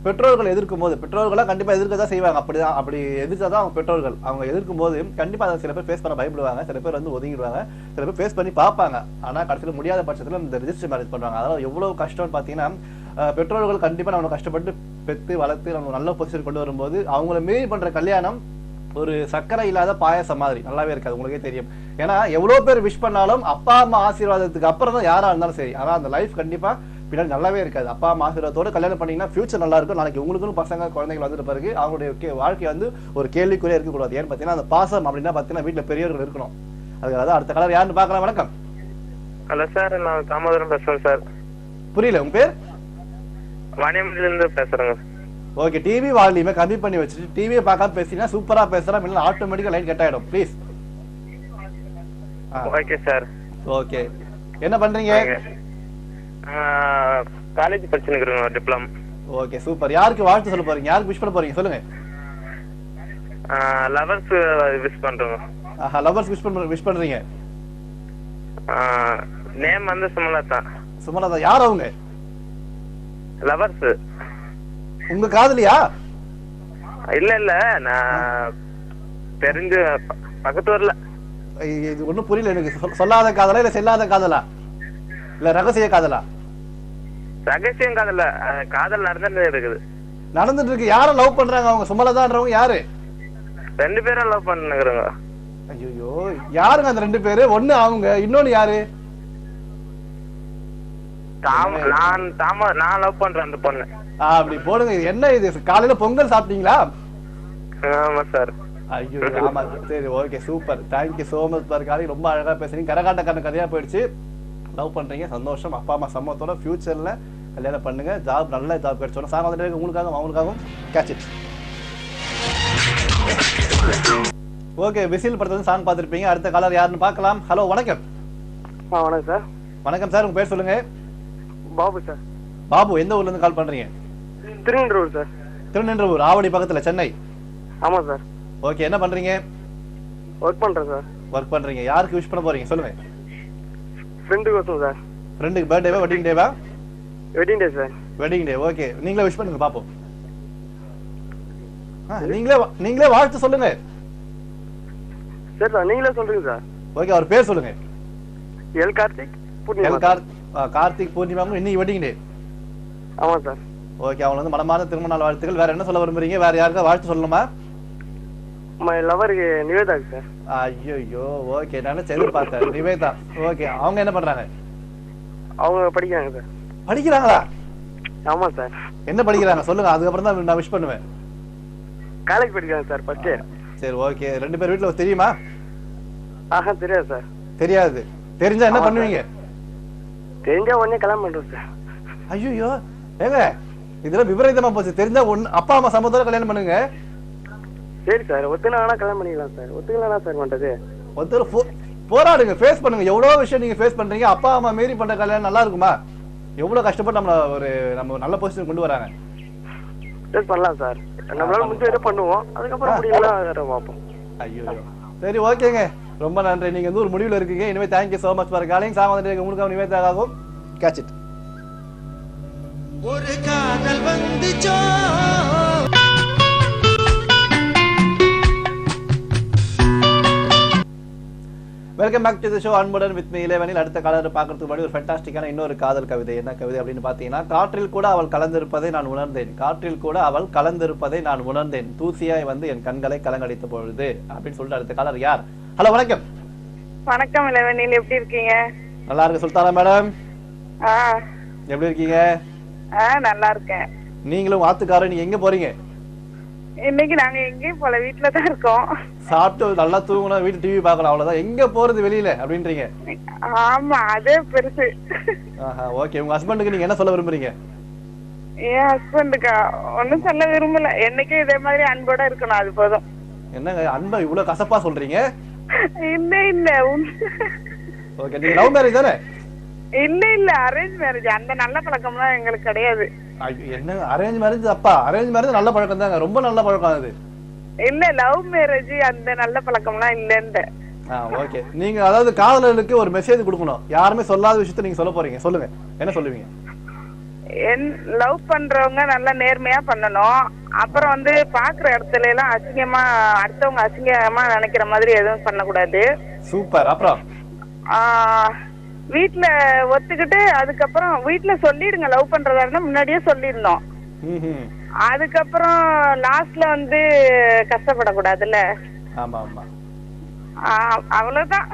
Speaker 1: பெற்றோர்கள் எதிர்க்கும் போது, பெற்றோர்களா கண்டிப்பா எதிர்க்கதான் செய்வாங்க. அப்படிதான், அப்படி எதிர்த்தாதான் அவங்க பெற்றோர்கள். அவங்க எதிர்க்கும் போது கண்டிப்பா அதை சில பேர் ஃபேஸ் பண்ண பயப்படுவாங்க, சில பேர் வந்து ஒதுங்கிடுவாங்க, சில பேர் ஃபேஸ் பண்ணி பார்ப்பாங்க. ஆனா கடைசியில் முடியாத பட்சத்துல இந்த ரெஜிஸ்டர் மேரேஜ் பண்ணுவாங்க. அதாவது எவ்வளவு கஷ்டம்னு பாத்தீங்கன்னா பெற்றோர்கள் கண்டிப்பா நம்ம கஷ்டப்பட்டு பெற்று வளர்த்து நம்ம நல்ல பொசிஷன் கொண்டு வரும்போது அவங்கள மீறி பண்ற கல்யாணம் ஒரு சக்கரை இல்லாத பாயசம் மாதிரி நல்லாவே இருக்காது. உங்களுக்கே தெரியும். ஏன்னா எவ்வளவு பேர் விஷ் பண்ணாலும் அப்பா அம்மா ஆசீர்வாதத்துக்கு அப்புறம் தான் யாரா இருந்தாலும் சரி. ஆனா அந்த லைஃப் கண்டிப்பா பின்னாடி நல்லாவே இருக்காது. அப்பா அம்மா ஆசீர்வாதத்தோட கல்யாணம் பண்ணீங்கன்னா ஃபியூச்சர் நல்லா இருக்கும். நாளைக்கு உங்களுக்கும் பசங்க குழந்தைகள் வந்துட்டு பிறகு அவங்களுடைய வாழ்க்கை வந்து ஒரு கேள்விக்குறியா இருக்கக்கூடாது. ஏன்னு பாத்தீங்கன்னா அந்த பாசம் அப்படின்னா பாத்தீங்கன்னா வீட்டுல பெரியவர்கள் இருக்கணும். அதுக்காக அடுத்த கலர் யாருன்னு பாக்கலாம். வணக்கம்.
Speaker 3: ஹலோ சார், நான் தாமோதரம் பேசுறேன் சார்.
Speaker 1: புரியல, உங்க பேர்?
Speaker 3: வாணியம்பட்டியில இருந்து பேசுறேங்க.
Speaker 1: ஓகே, டிவி வால்யூமை கம்மி பண்ணி வச்சுட்டு டிவியை பார்க்காம பேசினா சூப்பரா பேசுறேன். இல்ல ஆட்டோமேட்டிக்கா லைன் கட் ஆயிடும். ப்ளீஸ்.
Speaker 3: Okay sir.
Speaker 1: ஓகே, என்ன பண்றீங்க?
Speaker 3: காலேஜ் படிச்சுக்கிறேங்க, டிப்ளம்.
Speaker 1: Okay super. யாருக்கு வாழ்த்து சொல்ல போறீங்க? யாருக்கு விஷ் பண்ண போறீங்க சொல்லுங்க.
Speaker 3: லவர்ஸ் விஷ் பண்றோங்க.
Speaker 1: ஆஹா, லவர்ஸ் விஷ் பண்றீங்க.
Speaker 3: நேம் வந்து சுமலதா.
Speaker 1: சுமலதா யார் அவங்க?
Speaker 3: லவர்ஸ்.
Speaker 1: உங்க காதலியா?
Speaker 3: இல்ல இல்ல, நான் தெரிஞ்ச பக்கத்து ஊர்ல.
Speaker 1: இது ஒண்ணும் புரியல எனக்கு. சொல்லாத காதலா இல்ல செல்லாத காதலா இல்ல ரகசிய காதலா?
Speaker 3: ரகசியம் காதல, காதல் நடந்துட்டு இருக்குது.
Speaker 1: நடந்துட்டு இருக்கு. யார லவ் பண்றாங்க அவங்க? சுமலதான்றவங்க யாரு?
Speaker 3: 2 பேரும் லவ் பண்ணுங்க.
Speaker 1: ஐயோ, யாருங்க அந்த 2 பேரு? ஒண்ணு அவங்க, இன்னொன்னு யாரு?
Speaker 3: நான் லவ் பண்றேன் அந்த பொண்ணு.
Speaker 1: அப்படி போடுங்க. என்ன இது காலையில பொங்கல் சாப்பிட்டீங்களா?
Speaker 3: ஆமா சார்.
Speaker 1: ஐயோ ஆமா. சரி okay super. Thank you so much for calling. ரொம்ப அழகா பேசுறீங்க. கரகாட்டக்காரன் கதையா போயிடுச்சு. லவ் பண்றீங்க, சந்தோஷம். அப்பா அம்மா சம்மதத்தோட ஃபியூச்சர்ல கல்யாணம் பண்ணுங்க. ஜாப் நல்ல ஜாப் கிடைச்சோன்னா சாங் வந்துட்டு உங்களுக்காகவும் அவங்களுக்காகவும் கேட்ச் இட். ஓகே, விசில் படத்துல சாங் பார்த்திருப்பீங்க. அடுத்த காலர் யாருன்னு பார்க்கலாம். ஹலோ, வணக்கம்.
Speaker 3: வணக்கம் சார்.
Speaker 1: வணக்கம் சார், உங்க பேர் சொல்லுங்க.
Speaker 3: பாபு சார்.
Speaker 1: பாபு, எந்த ஊர்ல இருந்து கால் பண்றீங்க?
Speaker 3: திருநின்றவூர் சார்.
Speaker 1: திருநின்றவூர், ஆவடி பக்கத்துல, சென்னை.
Speaker 3: ஆமா சார்.
Speaker 1: ஓகே, என்ன பண்றீங்க?
Speaker 3: ஒர்க் பண்றேன் சார்.
Speaker 1: ஒர்க் பண்றீங்க. யாருக்கு விஷ் பண்ண போறீங்க சொல்லுங்க.
Speaker 3: ஃப்ரெண்டுக்கு சார்.
Speaker 1: ஃப்ரெண்டுக்கு பர்த்டேவா வெட்டிங் டேவா?
Speaker 3: Wedding day sir.
Speaker 1: Wedding day. Okay, நீங்களே விஷ் பண்ணுங்க பாப்போம். நீங்களே வாழ்த்து சொல்லுங்க.
Speaker 3: சார் நீங்களே சொல்றீங்க சார்.
Speaker 1: ஓகே, அவர் பேர் சொல்லுங்க.
Speaker 3: எல் கார்த்திக் பூர்ணிமா.
Speaker 1: கார்த்திக் பூர்ணிமா, இன்னைக்கு வெட்டிங் டே.
Speaker 3: ஆமா சார்.
Speaker 1: ஓகே, அவங்க வந்து மனமார்ந்த திருமண நாள் வாழ்த்துக்கள். வேற என்ன சொல்ல விரும்புறீங்க? வேற யாருக்கா வாழ்த்து சொல்லணுமா?
Speaker 3: மை லவருக்கு நிவேதாக்கு சார்.
Speaker 1: ஐயோ, ஓகே, நான் எதிர்பார்த்தேன். நிவேதா. ஓகே, அவங்க என்ன பண்றாங்க?
Speaker 3: அவங்க படிக்கிறாங்க சார்.
Speaker 1: படிக்கிறாங்களா?
Speaker 3: ஆமா சார்.
Speaker 1: என்ன படிக்கிறாங்க சொல்லுங்க, அதுக்கப்புறம் தான் நான் விஷ் பண்ணுவேன்.
Speaker 3: காலேஜ் படிக்கிறாங்க சார் ஃபர்ஸ்ட் இயர்.
Speaker 1: சரி, ஓகே. 2 பேர் வீட்ல தெரியுமா?
Speaker 3: தெரியாது சார்.
Speaker 1: தெரியாது. தெரிஞ்சா என்ன பண்ணுவீங்க?
Speaker 3: தெரிஞ்சா உடனே கல்யாணம் பண்றோம் சார்.
Speaker 1: ஐயோ, ஏங்க இதெல்லாம் விபரீதமா போச்சு. தெரிஞ்சா அப்பா அம்மா சம்மதத்தோட கல்யாணம் பண்ணுங்க.
Speaker 3: சரி சார், ஒத்துனா கல்யாணம் பண்ணிக்கலாம் சார். ஒத்துக்கலாம் சார் பண்றது.
Speaker 1: போராடுங்க, ஃபேஸ் பண்ணுங்க. எவ்வளவு விஷயம் நீங்க ஃபேஸ் பண்றீங்க. அப்பா அம்மா மீறி பண்ற கல்யாணம் நல்லா இருக்குமா? எவ்வளவு கஷ்டப்பட்டு நம்ம நல்ல பொசிஷன் கொண்டு வராங்க.
Speaker 3: ஃபேஸ் பண்ணலாம் சார். நம்மளால முடிஞ்ச வரை பண்ணுவோம். அதுக்கப்புறம் முடியலாம் வேற பார்ப்போம்.
Speaker 1: ஐயோ, சரி, ஓகேங்க. ரொம்ப நன்றி. நீங்க வந்து ஒரு முடிவுல இருக்கீங்க. இனிமே thank you so much for calling. Song வந்து உங்களுக்கு நிவேதாகும். Catch it.
Speaker 5: ஒரு காதல் வந்துச்சோ.
Speaker 1: Welcome back to the show அன்புடன் வித் மீ இளைவனில். அடுத்த காலர் பார்க்கறதுக்கு முன்னாடி ஒரு ஃபேண்டாஸ்டிக்கான இன்னொரு காதல் கவிதை. என்ன கவிதை அப்படின்னு பார்த்தீங்கன்னா, காற்றில் கூட அவள் கலந்திருப்பதை நான் உணர்ந்தேன், காற்றில் கூட அவள் கலந்திருப்பதை நான் உணர்ந்தேன், தூசியாய் வந்து என் கண்களை கலங்கடித்த பொழுது அப்படின்னு சொல்லிட்டு அடுத்த காலர் யார்? ஹலோ, வணக்கம்.
Speaker 4: வணக்கம் இளைவனில், எப்படி இருக்கீங்க?
Speaker 1: நல்லா இருக்கு சுல்தானா மேடம். எப்படி இருக்கீங்க?
Speaker 4: நல்லா இருக்கேன்.
Speaker 1: நீங்களும் ஆத்துக்காரர். நீங்க எங்க போறீங்க?
Speaker 4: இன்னைக்கு நாங்க எங்கேயும் போல, வீட்டுல தான் இருக்கோம்.
Speaker 1: சாப்பிட்டு நல்லா தூங்கணும், வீட்டு டிவி பார்க்கலாம், அவ்வளவுதான். எங்க போறது வெளியில அப்படின்றீங்க?
Speaker 4: ஆமா, அதே பெருசு.
Speaker 1: ஓகே, உங்க ஹஸ்பண்டுக்கு நீங்க என்ன சொல்ல விரும்புறீங்க?
Speaker 4: என் ஹஸ்பண்டுக்கா ஒன்னும் சொல்ல விரும்பல. என்னைக்கும் இதே மாதிரி அன்போட இருக்கணும், அது போதும்.
Speaker 1: என்னங்க அன்பை இவ்வளவு கசப்பா சொல்றீங்க?
Speaker 4: இல்ல
Speaker 1: ஓகே, நீங்க லவ் மேரேஜ் தானே?
Speaker 4: இல்ல அரேஞ்ச் மேரேஜ். அந்த நல்ல பழக்கம்லாம் எங்களுக்கு கிடையாது.
Speaker 1: என்ன அரேஞ்ச் மேரேஜ்? அப்பா அரேஞ்ச் மேரேஜ் நல்ல பழக்கம் தாங்க, ரொம்ப நல்ல பழக்கம் அது.
Speaker 4: இல்ல லவ் மேரேஜ் அந்த நல்ல பழக்கம்லாம் இல்லன்னு.
Speaker 1: ஓகே, நீங்க அதாவது காதலர்களுக்கு ஒரு மெசேஜ் கொடுக்கணும். யாருமே சொல்லாத விஷயத்தை நீங்க சொல்ல போறீங்க. சொல்லுங்க, என்ன சொல்லுவீங்க?
Speaker 4: லவ் பண்றவங்க நல்லா நேர்மையா பண்ணணும். அப்புறம் வந்து பாக்குற இடத்துல எல்லாம் அசிங்கமா, அடுத்தவங்க அசிங்கமா நினைக்கிற மாதிரி எதுவும் பண்ணக்கூடாது.
Speaker 1: சூப்பர். அப்புறம்
Speaker 4: வீட்டுல ஒத்துக்கிட்டு அதுக்கப்புறம் வீட்டுல சொல்லிடுங்க. லவ் பண்றதா இருந்தா முன்னாடியே சொல்லிடணும். அதுக்கப்புறம் லாஸ்ட்ல வந்து கஷ்டப்படக்கூடாதுல்ல.
Speaker 1: ஆமா ஆமா,
Speaker 4: அவ்வளவுதான்.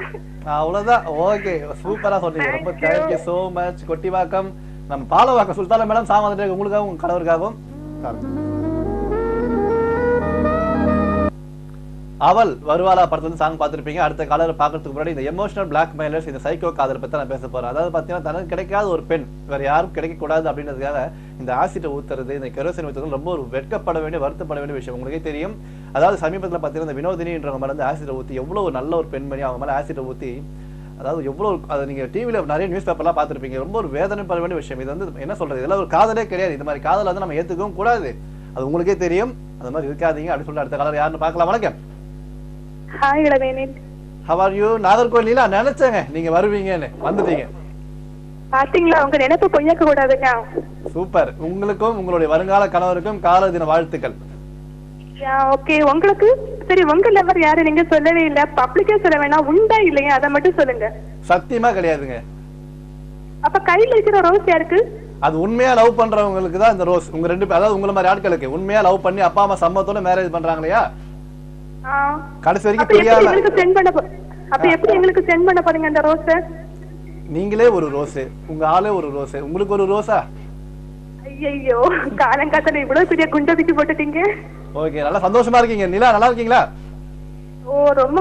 Speaker 1: அவ்வளவுதான். ஓகே, சூப்பரா சொன்னீங்க. ரொம்ப தேங்க்யூ சோ மச். கொட்டிவாக்கம் நம்ம பாலவாக்கம் சுல்தானா மேடம் சாங் வந்துட்டு உங்களுக்காகவும் உங்க கணவருக்காகவும். அவள் வருவாளா படத்துல சாங் பார்த்திருப்பீங்க. அடுத்த காலர் பாக்குறதுக்கு முன்னாடி இந்த எமோஷனல் பிளாக்மெயிலர்ஸ், இந்த சைக்கோ காதல் பத்தி நான் பேச போறேன். அதாவது பாத்தீங்கன்னா, தனக்கு கிடைக்காத ஒரு பெண் வேற யாரும் கிடைக்க கூடாது அப்படின்றதுக்காக இந்த ஆசிட்டை ஊத்துறது, இந்த கெரோசின் ஊத்துறது ரொம்ப ஒரு வெட்கப்பட வேண்டிய, வருத்தப்பட வேண்டிய விஷயம். உங்களுக்கே தெரியும். அதாவது சமீபத்துல பாத்தீங்கன்னா, இந்த வினோதினின்றவங்க மேல வந்து ஆசிட்டை ஊத்தி, எவ்வளவு நல்ல ஒரு பெண்மணி அவங்க மேல ஆசிட்டை ஊத்தி, அதாவது எவ்வளவு, அதை நீங்க டிவில நிறைய நியூஸ் பேப்பர்லாம் பார்த்திருப்பீங்க. ரொம்ப ஒரு வேதனைப்பட வேண்டிய விஷயம். இது வந்து என்ன சொல்றது, இதெல்லாம் ஒரு காதலே கிடையாது. இந்த மாதிரி காதலை வந்து நம்ம ஏத்துக்கவும் கூடாது. அது உங்களுக்கே தெரியும். அந்த மாதிரி இருக்காதீங்க அப்படின்னு சொல்லி அடுத்த காலர் யாருன்னு பார்க்கலாம். வணக்கம்.
Speaker 4: Hi Ilavenil.
Speaker 1: How are you? Nagercoil Leela, நினைச்சேங்க நீங்க வருவீங்கன்னு. வந்துட்டீங்க.
Speaker 4: பாத்தீங்களா, உங்க நினைப்பு பொய்யாக்க கூடாதுங்க.
Speaker 1: சூப்பர். உங்களுக்கும் உங்களுடைய வருங்கால கணவருக்கும் காதல் தின வாழ்த்துக்கள்.
Speaker 4: ஓகே, உங்களுக்கு சரி, உங்க லவர் யாரு நீங்க சொல்லவே இல்ல. பப்ளிக்கா சொல்ல வேணாம், உண்டா இல்லையா அதை மட்டும் சொல்லுங்க.
Speaker 1: சத்தியமா கிடையாதுங்க.
Speaker 4: அப்ப கையில இருக்கிற ரோஸ் யாருக்கு?
Speaker 1: அது உண்மையா லவ் பண்றவங்களுக்கு தான் இந்த ரோஸ். உங்க 2 பேர், அதாவது உங்கள மாதிரி ஆட்களுக்கு உண்மையா லவ் பண்ணி அப்பா அம்மா சம்மதத்தோட மேரேஜ் பண்றாங்க இல்லையா, கடைசி வரைக்கும் தெரியாம.
Speaker 4: அப்ப எப்படி எங்களுக்கு சென்ட் பண்ண போறீங்க அந்த ரோஸ்?
Speaker 1: நீங்களே ஒரு ரோஸ், உங்க ஆளே ஒரு ரோஸ், உங்களுக்கு ஒரு ரோஸா?
Speaker 4: ஐயோ, காலங்காத்தால இவ்வளவு பெரிய குண்டை விட்டு போட்டுட்டீங்க.
Speaker 1: ஓகே, நல்லா சந்தோஷமா இருக்கீங்க. நிலா நல்லா இருக்கீங்களா?
Speaker 4: ஓ, ரொம்ப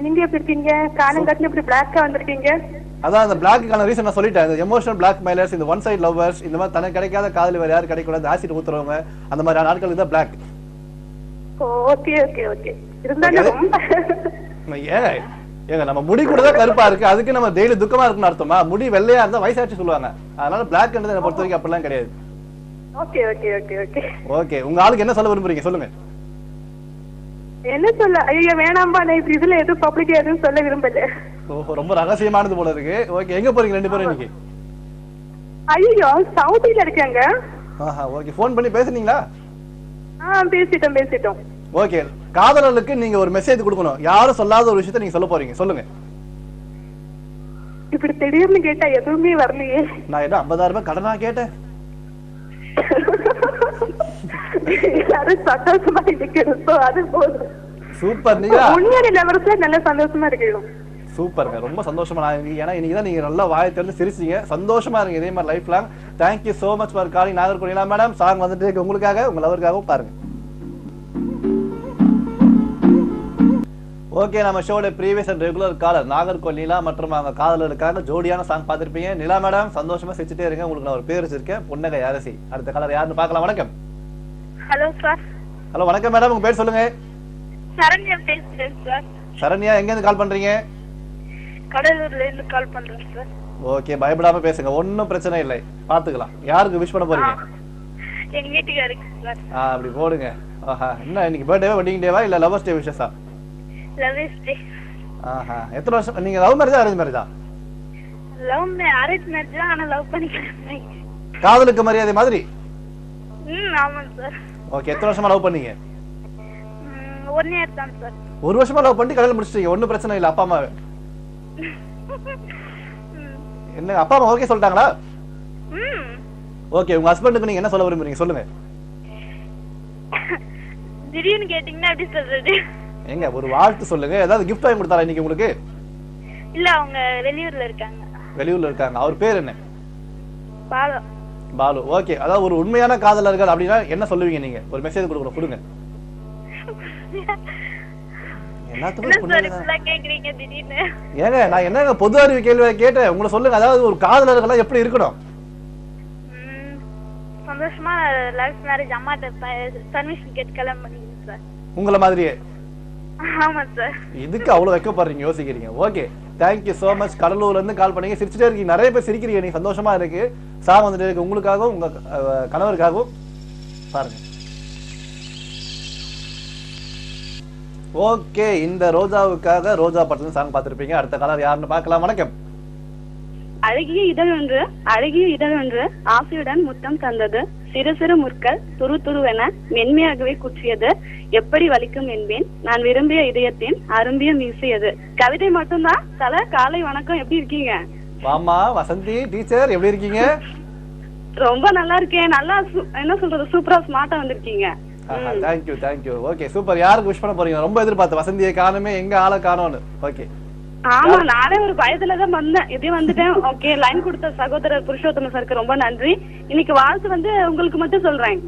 Speaker 4: நீங்க எப்படி இருக்கீங்க? காலங்காத்தால இப்படி பிளாக்கா வந்திருக்கீங்க.
Speaker 1: அதான் அந்த பிளாக்குக்கான ரீசன் நான் சொல்லிட்டேன். இந்த எமோஷனல் பிளாக் மெயிலர்ஸ், இந்த ஒன் சைட் லவ்வர்ஸ், இந்த மாதிரி தனக்கு கிடைக்காத காதல் வேற யாரும் கிடைக்கூடாது, ஆசிட் ஊத்துறவங்க, அந்த மாதிரி ஆட்களுக்கு தான் பிளாக்.
Speaker 4: ஓகே ஓகே ஓகே இருந்தாலும் ரொம்ப
Speaker 1: ஏங்க நம்ம முடி கூட தான் கருப்பா இருக்கு, அதுக்கு நம்ம டெய்லி துக்கமா இருக்குன்னு அர்த்தமா? முடி வெள்ளையா இருந்தா வயசாச்சு சொல்லுவாங்க, அதனால பிளாக்ன்றது என்ன பொறுத்த வரைக்கும் அப்படிலாம் கிடையாது.
Speaker 4: Okay okay okay okay
Speaker 1: okay, உங்க ஆளுக்கு என்ன சொல்ல விரும்புறீங்க சொல்லுங்க.
Speaker 4: என்ன சொல்ல? ஐயோ வேணாம்பா, நான் இப்ப இதுல எதுவும் பப்ளிக் எதுவும் சொல்ல விரும்பல.
Speaker 1: ஓஹோ, ரொம்ப ரகசியமானது போல இருக்கு. ஓகே, எங்க போறீங்க ரெண்டு பேரும் இன்னைக்கு?
Speaker 4: ஐயோ சவுதியில இருக்காங்க.
Speaker 1: ஆஹா, ஓகே. ஃபோன் பண்ணி பேசுனீங்களா?
Speaker 4: பேசிட்டோம்.
Speaker 1: ஓகே, காதலர்களுக்கு நீங்க ஒரு மெசேஜ் கொடுக்கணும், யாரும் சொல்லாத ஒரு விஷயத்தை நீங்க சொல்ல போறீங்க, சொல்லுங்க.
Speaker 4: இப்படி திடீர்னு கேட்டா எதுவுமே வரலையே.
Speaker 1: நான் என்ன 50,000 ரூபாய் கடனா கேட்டேன்?
Speaker 4: எல்லாரும் சந்தோஷமா இருக்கணும், அது போதும்.
Speaker 1: சூப்பர், நீங்க
Speaker 4: முன்னாடி லெவல்ஸ்ல நல்ல சந்தோஷமா இருக்கணும்.
Speaker 1: சூப்பருங்க, ரொம்ப சந்தோஷமா. ஏன்னா இன்னைக்கு தான் நீங்க நல்லா வாயை திறந்து சிரிச்சீங்க. சந்தோஷமா இருங்க இதே மாதிரி life long. Thank you so much for calling Nagercoil madam. Song வந்துட்டு இருக்கு உங்களுக்காக, உங்க லவருக்காகவும் பாருங்க. ஓகே, நம்ம ஷோட previous and regular caller Nagercoil Nila மற்றும் அவங்க காதலருக்காக ஜோடியான சாங் பார்த்திருப்பீங்க. நிலா மேடம் சந்தோஷமா சிரிச்சுட்டே இருங்க. உங்களுக்கு நான் ஒரு பேர் வச்சிருக்கேன், புன்னகை அரசி. அடுத்த காலர் யாருன்னு பார்க்கலாம். வணக்கம்.
Speaker 2: Hello sir.
Speaker 1: ஹலோ, வணக்கம் மேடம், உங்க பேர் சொல்லுங்க.
Speaker 2: சரண்யா பேசுறேன் சார்.
Speaker 1: சரண்யா, எங்க இருந்து கால் பண்றீங்க?
Speaker 2: கடலூர்ல இருந்து கால் பண்றேன் சார்.
Speaker 1: ஓகே, பயப்படாம பேசுங்க, ஒன்னும் பிரச்சனை இல்லை, பாத்துக்கலாம். யாருக்கு விஷ் பண்ண போறீங்க?
Speaker 2: எங்க வீட்டுக்காருக்கு சார்.
Speaker 1: அப்படி போடுங்க. ஆஹா, என்ன இன்னைக்கு பர்த்டேவா வெட்டிங் டேவா இல்ல லவர்ஸ் டே விஷஸா?
Speaker 2: லவர்ஸ் டே.
Speaker 1: ஆஹா, எத்தனை வருஷம் நீங்க லவ் மேரேஜா அரேஞ்ச் மேரேஜா?
Speaker 2: அரேஞ்ச் மேரேஜ் தான், ஆனா லவ் பண்ணிக்கிறேன்.
Speaker 1: காதலுக்கு மரியாதை மாதிரி?
Speaker 2: ஆமா சார்.
Speaker 1: ஓகே, எத்தனை வருஷமா லவ் பண்ணீங்க?
Speaker 2: 1 year தான் சார்.
Speaker 1: ஒரு வருஷமா லவ் பண்ணி கல்யாணம் முடிச்சிட்டீங்க, ஒன்னும் பிரச்சனை இல்ல. அப்பா அம்மா என்ன, அப்பா அம்மா ஓகே சொல்லிட்டாங்களா? ஓகே, உங்க ஹஸ்பண்டுக்கு நீங்க என்ன சொல்ல விரும்புறீங்க சொல்லுங்க.
Speaker 2: திடீர்னு கேட்டீங்கன்னா எப்படி சொல்றது?
Speaker 1: எங்க ஒரு வாழ்த்து சொல்லுங்க, ஏதாவது கிஃப்ட் வாங்கி கொடுத்தாரா இன்னைக்கு உங்களுக்கு?
Speaker 2: இல்ல, அவங்க வெளியூர்ல இருக்காங்க.
Speaker 1: வெளியூர்ல இருக்காங்க. அவர் பேர் என்ன?
Speaker 2: பாலு.
Speaker 1: பாலு. ஓகே, அதாவது ஒரு உண்மையான காதலர்கள் அப்படின்னா என்ன சொல்லுவீங்க நீங்க? ஒரு மெசேஜ் கொடுக்கணும், கொடுங்க. ஏங்க நான் என்னங்க பொது அறிவு கேள்வியை கேட்டேன், உங்களை சொல்லுங்க. அதாவது ஒரு காதலர்கள் எப்படி இருக்கணும்?
Speaker 2: சந்தோஷமா லைஃப் மேரேஜ் அம்மாட்ட பர்மிஷன் கேட்டு கல்யாணம் பண்ணிக்கிறேன் சார்.
Speaker 1: உங்களை மாதிரியே?
Speaker 2: ஆமா சார்.
Speaker 1: இதுக்கு அவ்வளவு வைக்கப்படுறீங்க, யோசிக்கிறீங்க. Okay, thank you so much. கடலூர்ல இருந்து கால் பண்ணீங்க, சிரிச்சுட்டே இருக்கீங்க, நிறைய பேர் சிரிக்கிறீங்க, நீங்க சந்தோஷமா இருக்கு. சாங் வந்துட்டு இருக்கு உங்களுக்காகவும் உங்க கணவருக்காகவும் பாருங்க. ஓகே, இந்த ரோஜாவுக்காக ரோஜா படத்துல சாங் பார்த்திருப்பீங்க. அடுத்த காலர் யாருன்னு பார்க்கலாம். வணக்கம்.
Speaker 6: அழகிய இதழ் ஒன்று ஆசையுடன் முத்தம் தந்தது, சிறு சிறு முற்கள் துரு துருவென மென்மையாகவே குற்றியது, எப்படி வலிக்கும் என்பேன் நான் விரும்பிய இதயத்தின் அரும்பிய மீசியது. கவிதை மட்டும்தான். காலை வணக்கம், எப்படி இருக்கீங்க?
Speaker 1: வாமா வசந்தி டீச்சர், எப்படி இருக்கீங்க?
Speaker 6: ரொம்ப நல்லா இருக்கேன். நல்லா என்ன சொல்றது, சூப்பரா ஸ்மார்ட்டா வந்திருக்கீங்க.
Speaker 1: தேங்க்யூ. Okay, super. யாருக்கு விஷ் பண்ண போறீங்க? ரொம்ப எதிர்பார்த்து வசந்தியை காணுமே, எங்க ஆளை காணோன்னு. ஓகே.
Speaker 6: ஆமா, நானே ஒரு பயத்துலதான் வந்தேன், இதே வந்துட்டேன். ஓகே, லைன் கொடுத்த சகோதரர் புருஷோத்தம சாருக்கு ரொம்ப நன்றி. இன்னைக்கு வாழ்த்து வந்து உங்களுக்கு மட்டும் சொல்றேன்.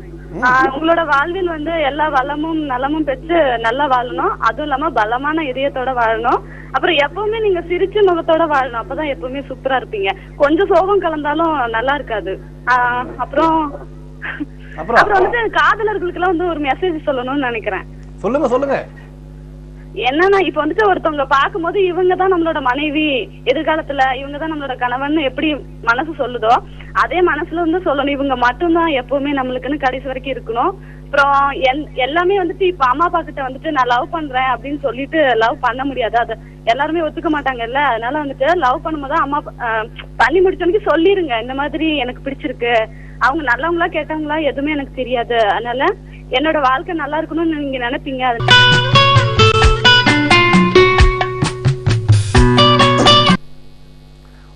Speaker 6: உங்களோட வாழ்வில் வந்து எல்லா வளமும் நலமும் பெற்று நல்லா வாழணும், அதுவும் இல்லாம பலமான இதயத்தோட வாழணும். அப்புறம் எப்பவுமே நீங்க சிரிச்ச முகத்தோட வாழணும், அப்பதான் எப்பவுமே சூப்பரா இருப்பீங்க. கொஞ்சம் சோகம் கலந்தாலும் நல்லா இருக்காது. அப்புறம் வந்துட்டு காதலர்களுக்கு எல்லாம் வந்து ஒரு மெசேஜ் சொல்லணும்னு நினைக்கிறேன்.
Speaker 1: சொல்லுங்க.
Speaker 6: என்னன்னா, இப்ப வந்துட்டு ஒருத்தவங்க பாக்கும்போது இவங்கதான் நம்மளோட மனைவி, எதிர்காலத்துல இவங்கதான் நம்மளோட கணவன் எப்படி மனசு சொல்லுதோ அதே மனசுல வந்து சொல்லணும், இவங்க மட்டும்தான் எப்பவுமே நம்மளுக்குன்னு கடைசி வரைக்கும் இருக்கணும். அப்புறம் எல்லாமே வந்துட்டு இப்ப அம்மா அப்பா கிட்ட வந்துட்டு நான் லவ் பண்றேன் அப்படின்னு சொல்லிட்டு லவ் பண்ண முடியாது, அது எல்லாருமே ஒத்துக்க மாட்டாங்கல்ல. அதனால வந்துட்டு லவ் பண்ணும்போது அம்மா பண்ணி முடிச்சோன்னு சொல்லிருங்க, இந்த மாதிரி எனக்கு பிடிச்சிருக்கு. அவங்க நல்லவங்களா கேட்டவங்களா எதுவுமே எனக்கு தெரியாது, அதனால என்னோட வாழ்க்கை நல்லா இருக்கணும்னு நீங்க நினைப்பீங்க.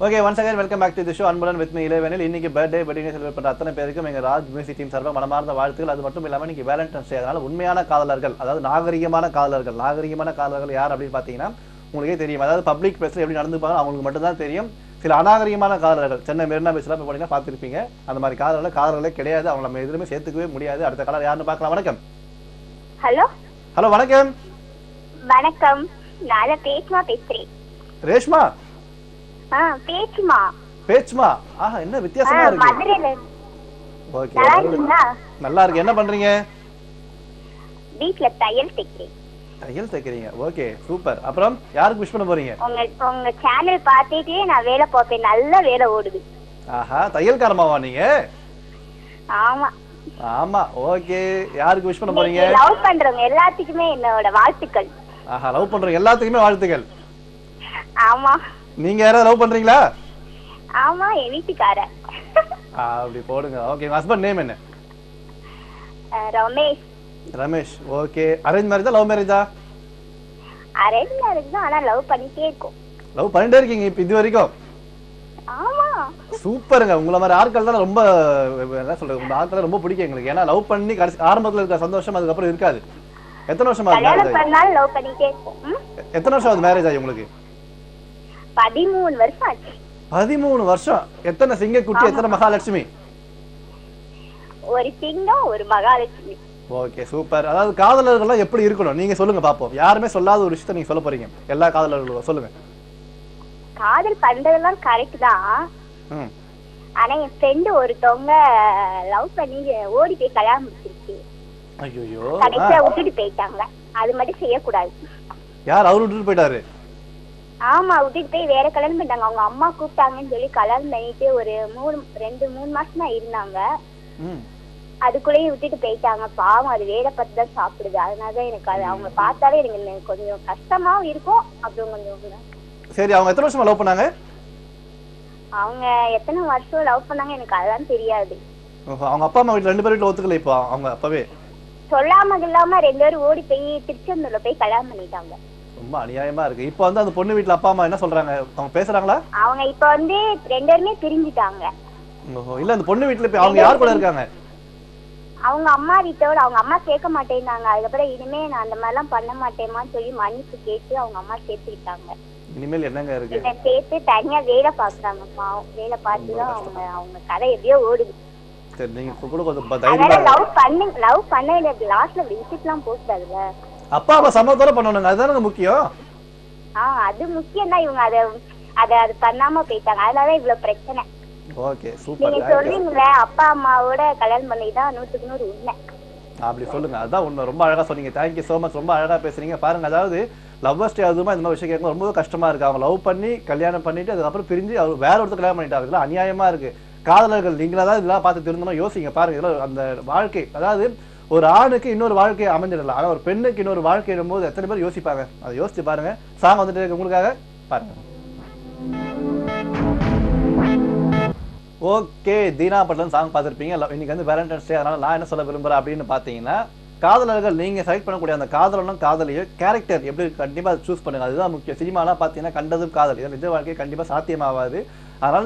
Speaker 1: Okay, once again welcome back to the show. அன்புடன் வித் மீ இளைவனில். இன்னைக்கு பர்த்டே வெட்டிங் செலிப்ரேட் பண்ற அத்தனை பேருக்கும் எங்க ராஜ் மியூசிக் டீம் சார்பாக மனமார்ந்த வாழ்த்துக்கள். அது மட்டும் இல்லாம இன்னைக்கு வேலண்டைன்ஸ் டே, அதனால உண்மையான காதலர்கள், அதாவது நாகரிகமான காதலர்கள் யார் அப்படின்னு பாத்தீங்கன்னா உங்களுக்கே தெரியும். அதாவது பப்ளிக் பிளேஸ்ல எப்படி நடந்துப்பாங்க அவங்களுக்கு மட்டும் தான் தெரியும். சில அநாகரிகமான காதலர்கள் சென்னை மெரினா பீச்ல போய் போனீங்கன்னா பார்த்திருப்பீங்க. அந்த மாதிரி காதலர்களே கிடையாது, அவங்க நம்ம எதுவுமே சேர்த்துக்கவே முடியாது. அடுத்த காலர் யாருன்னு பார்க்கலாம். வணக்கம். ஹலோ வணக்கம்.
Speaker 7: வணக்கம், நான் ரேஷ்மா பேசுறேன்.
Speaker 1: ரேஷ்மா?
Speaker 7: பேச்சுமா.
Speaker 1: ஆஹா, என்ன வித்தியாசமா இருக்கு.
Speaker 7: ஓகே,
Speaker 1: நல்லா இருக்கு. என்ன பண்றீங்க?
Speaker 7: வீட்ல தையல் தைக்கிறேன்.
Speaker 1: தையல் தைக்கிறீங்க, ஓகே சூப்பர். அப்புறம் யாருக்கு விஷ் பண்ண போறீங்க?
Speaker 7: உங்க சேனல் பார்த்துட்டே நான் வேலை பார்ப்பேன், நல்ல வேலை ஓடுது.
Speaker 1: ஆஹா, தையல்காரமாவா நீங்க?
Speaker 7: ஆமா
Speaker 1: ஆமா, ஓகே. யாருக்கு விஷ் பண்ண போறீங்க?
Speaker 7: லவ் பண்றவங்க எல்லாத்துக்குமே என்னோட வாழ்த்துக்கள்.
Speaker 1: ஆஹா, லவ் பண்றவங்க எல்லாத்துக்குமே வாழ்த்துக்கள்.
Speaker 7: ஆமா
Speaker 1: நீங்க யாராவது லவ் பண்றீங்களா?
Speaker 7: ஆமா, என் வீட்டுக்காரர்.
Speaker 1: அப்படி போடுங்க. ஓகே, உங்க ஹஸ்பண்ட் நேம் என்ன?
Speaker 7: ரமேஷ்.
Speaker 1: ரமேஷ், ஓகே. அரேஞ்ச் மேரேஜா லவ் மேரேஜா?
Speaker 7: அரேஞ்ச் மேரேஜ் தான், ஆனா லவ் பண்ணிட்டே இருக்கோம்.
Speaker 1: லவ் பண்ணிட்டே இருக்கீங்க இப்ப இது வரைக்கும்?
Speaker 7: ஆமா
Speaker 1: சூப்பருங்க. உங்களை மாதிரி ஆட்கள் தான் ரொம்ப, என்ன சொல்றது, உங்க ஆட்கள் ரொம்ப பிடிக்கும் எங்களுக்கு. ஏன்னா லவ் பண்ணி கடைசி ஆரம்பத்துல இருக்க சந்தோஷம் அதுக்கப்புறம் இருக்காது. எத்தனை வருஷமா
Speaker 7: கல்யாணம் பண்ணாலும் லவ் பண்ணிட்டே இருக்கோம்.
Speaker 1: எத்தனை வருஷம் ஆகுது மேரேஜ் ஆகி உங்களுக்கு?
Speaker 7: 13 வருஷம் ஆச்சு.
Speaker 1: 13 வருஷம். எத்தனை சிங்க குட்டி, எத்தனை மகாலட்சுமி?
Speaker 7: ஒரு சிங்கம், ஒரு மகாலட்சுமி.
Speaker 1: Okay super. அதாவது காதலர்கள்லாம் எப்படி இருக்கணும் நீங்க சொல்லுங்க பாப்போம். யாருமே சொல்லாத ஒரு விஷயத்த நீங்க சொல்ல போறீங்க. எல்லா காதலர்களும் சொல்லுங்க.
Speaker 7: காதல் பண்றதெல்லாம் கரெக்ட் தான். ஆனா என் ஃப்ரெண்டு ஒருத்தவங்க லவ் பண்ணி ஓடி போய் கல்யாணம் முடிச்சிருச்சு.
Speaker 1: ஐயோ,
Speaker 7: கடைசியா விட்டுட்டு போயிட்டாங்க. அது மட்டும் செய்யக்கூடாது.
Speaker 1: யார் அவரு விட்டுட்டு போயிட்டாரு?
Speaker 7: ஆமா, விட்டுட்டு போய் வேற கல்யாணம் பண்ணிட்டாங்க. அவங்க அம்மா கூப்பிட்டாங்கன்னு சொல்லி கல்யாணம் பண்ணிட்டு ஒரு 2-3 மாசம் தான் இருந்தாங்க. அதுக்குள்ளேயே விட்டுட்டு போயிட்டாங்க. பாவம், அது வேலை பார்த்து தான் சாப்பிடுது. அதனாலதான் எனக்கு அது அவங்க பார்த்தாலே எனக்கு கொஞ்சம் கஷ்டமாவும் இருக்கும். அப்புறம் கொஞ்சம்.
Speaker 1: சரி, அவங்க எத்தனை வருஷமா லவ் பண்ணாங்க?
Speaker 7: அவங்க எத்தனை வருஷம் லவ் பண்ணாங்க எனக்கு அதெல்லாம் தெரியாது.
Speaker 1: அவங்க அப்பா அம்மா வீட்டுல 2 பேர் வீட்டுல ஒத்துக்கல. இப்போ அவங்க அப்பவே
Speaker 7: சொல்லாம இல்லாம 2 பேரும் ஓடி போய் திருச்செந்தூர்ல போய் கல்யாணம் பண்ணிட்டாங்க.
Speaker 1: ரொம்ப அநியாயமா இருக்கு. இப்போ வந்து அந்த பொண்ணு வீட்டுல அப்பா அம்மா என்ன சொல்றாங்க? அவங்க பேசுறாங்களா?
Speaker 7: அவங்க இப்ப வந்து 2 பேருமே பிரிஞ்சுட்டாங்க.
Speaker 1: இல்ல, அந்த பொண்ணு வீட்டுல அவங்க யார் கூட இருக்காங்க?
Speaker 7: அவங்க அம்மா வீட்டோட. அவங்க அம்மா கேட்க மாட்டேன்னாங்க. அதுக்கப்புறம் இனிமே நான் அந்த மாதிரி எல்லாம் பண்ண மாட்டேமான்னு சொல்லி மன்னிப்பு கேட்டு அவங்க அம்மா சேர்த்துக்கிட்டாங்க.
Speaker 1: இனிமேல் என்னங்க இருக்கு?
Speaker 7: இதை சேர்த்து தனியா வேலை பாக்குறாங்க. பாவம், வேலை பார்த்துதான் அவங்க கதை எப்படியோ ஓடுது.
Speaker 1: சரி, நீங்க கூட கொஞ்சம் தைரியமா
Speaker 7: லவ் பண்ண லாஸ்ட்ல விசிட்லாம் போட்டாதுல.
Speaker 1: அப்பா அம்மா சம்மதத்தோட பண்ணணுங்க, அதுதானங்க முக்கியம்.
Speaker 7: அது முக்கியம் தான். இவங்க அது பண்ணாம போயிட்டாங்க. அதனாலதான் இவ்வளவு பிரச்சனை.
Speaker 1: Okay super.
Speaker 7: நீங்க சொல்றீங்களே அப்பா அம்மாவோட கல்யாணம் பண்ணிதான் 100க்கு 100 உண்மை.
Speaker 1: அப்படி சொல்லுங்க, அதான் உண்மை. ரொம்ப அழகா சொன்னீங்க. Thank you so much. ரொம்ப அழகா பேசுறீங்க. பாருங்க, அதாவது லவ்வர்ஸ் அதுமா இந்த மாதிரி விஷயம் கேட்கும் ரொம்ப கஷ்டமா இருக்கு. அவங்க லவ் பண்ணி கல்யாணம் பண்ணிட்டு அதுக்கப்புறம் பிரிஞ்சு அவர் வேற ஒருத்தர் கல்யாணம் பண்ணிட்டாரு. இதெல்லாம் அநியாயமா இருக்கு. காதலர்கள் நீங்களா தான் இதெல்லாம் பார்த்து திருந்தணும். யோசிங்க. பாருங்க, இதெல்லாம் அந்த வாழ்க்கை, அதாவது ஒரு ஆணுக்கு இன்னொரு வாழ்க்கையை அமைஞ்சிடலாம். ஆனா ஒரு பெண்ணுக்கு இன்னொரு வாழ்க்கை போது எத்தனை பேர் யோசிப்பாங்க? அதை யோசிச்சு பாருங்க. சாங் வந்துட்டு இருக்கு உங்களுக்காக, பாருங்க. ஓகே, தீனா பட்டன் சாங் பார்த்துருப்பீங்க. இன்னைக்கு வந்து வேலண்டைன்ஸ் டே. அதனால நான் என்ன சொல்ல விரும்புறேன் அப்படின்னு பார்த்தீங்கன்னா, காதலர்கள் நீங்க செலக்ட் பண்ணக்கூடிய அந்த காதலனும் காதலியோ கேரக்டர் எப்படி கண்டிப்பா சூஸ் பண்ணுங்க. அதுதான் முக்கியம். சினிமாலாம் பார்த்தீங்கன்னா கண்டதும் காதல், இது நிஜ வாழ்க்கை கண்டிப்பா சாத்தியமாகாது. அதனால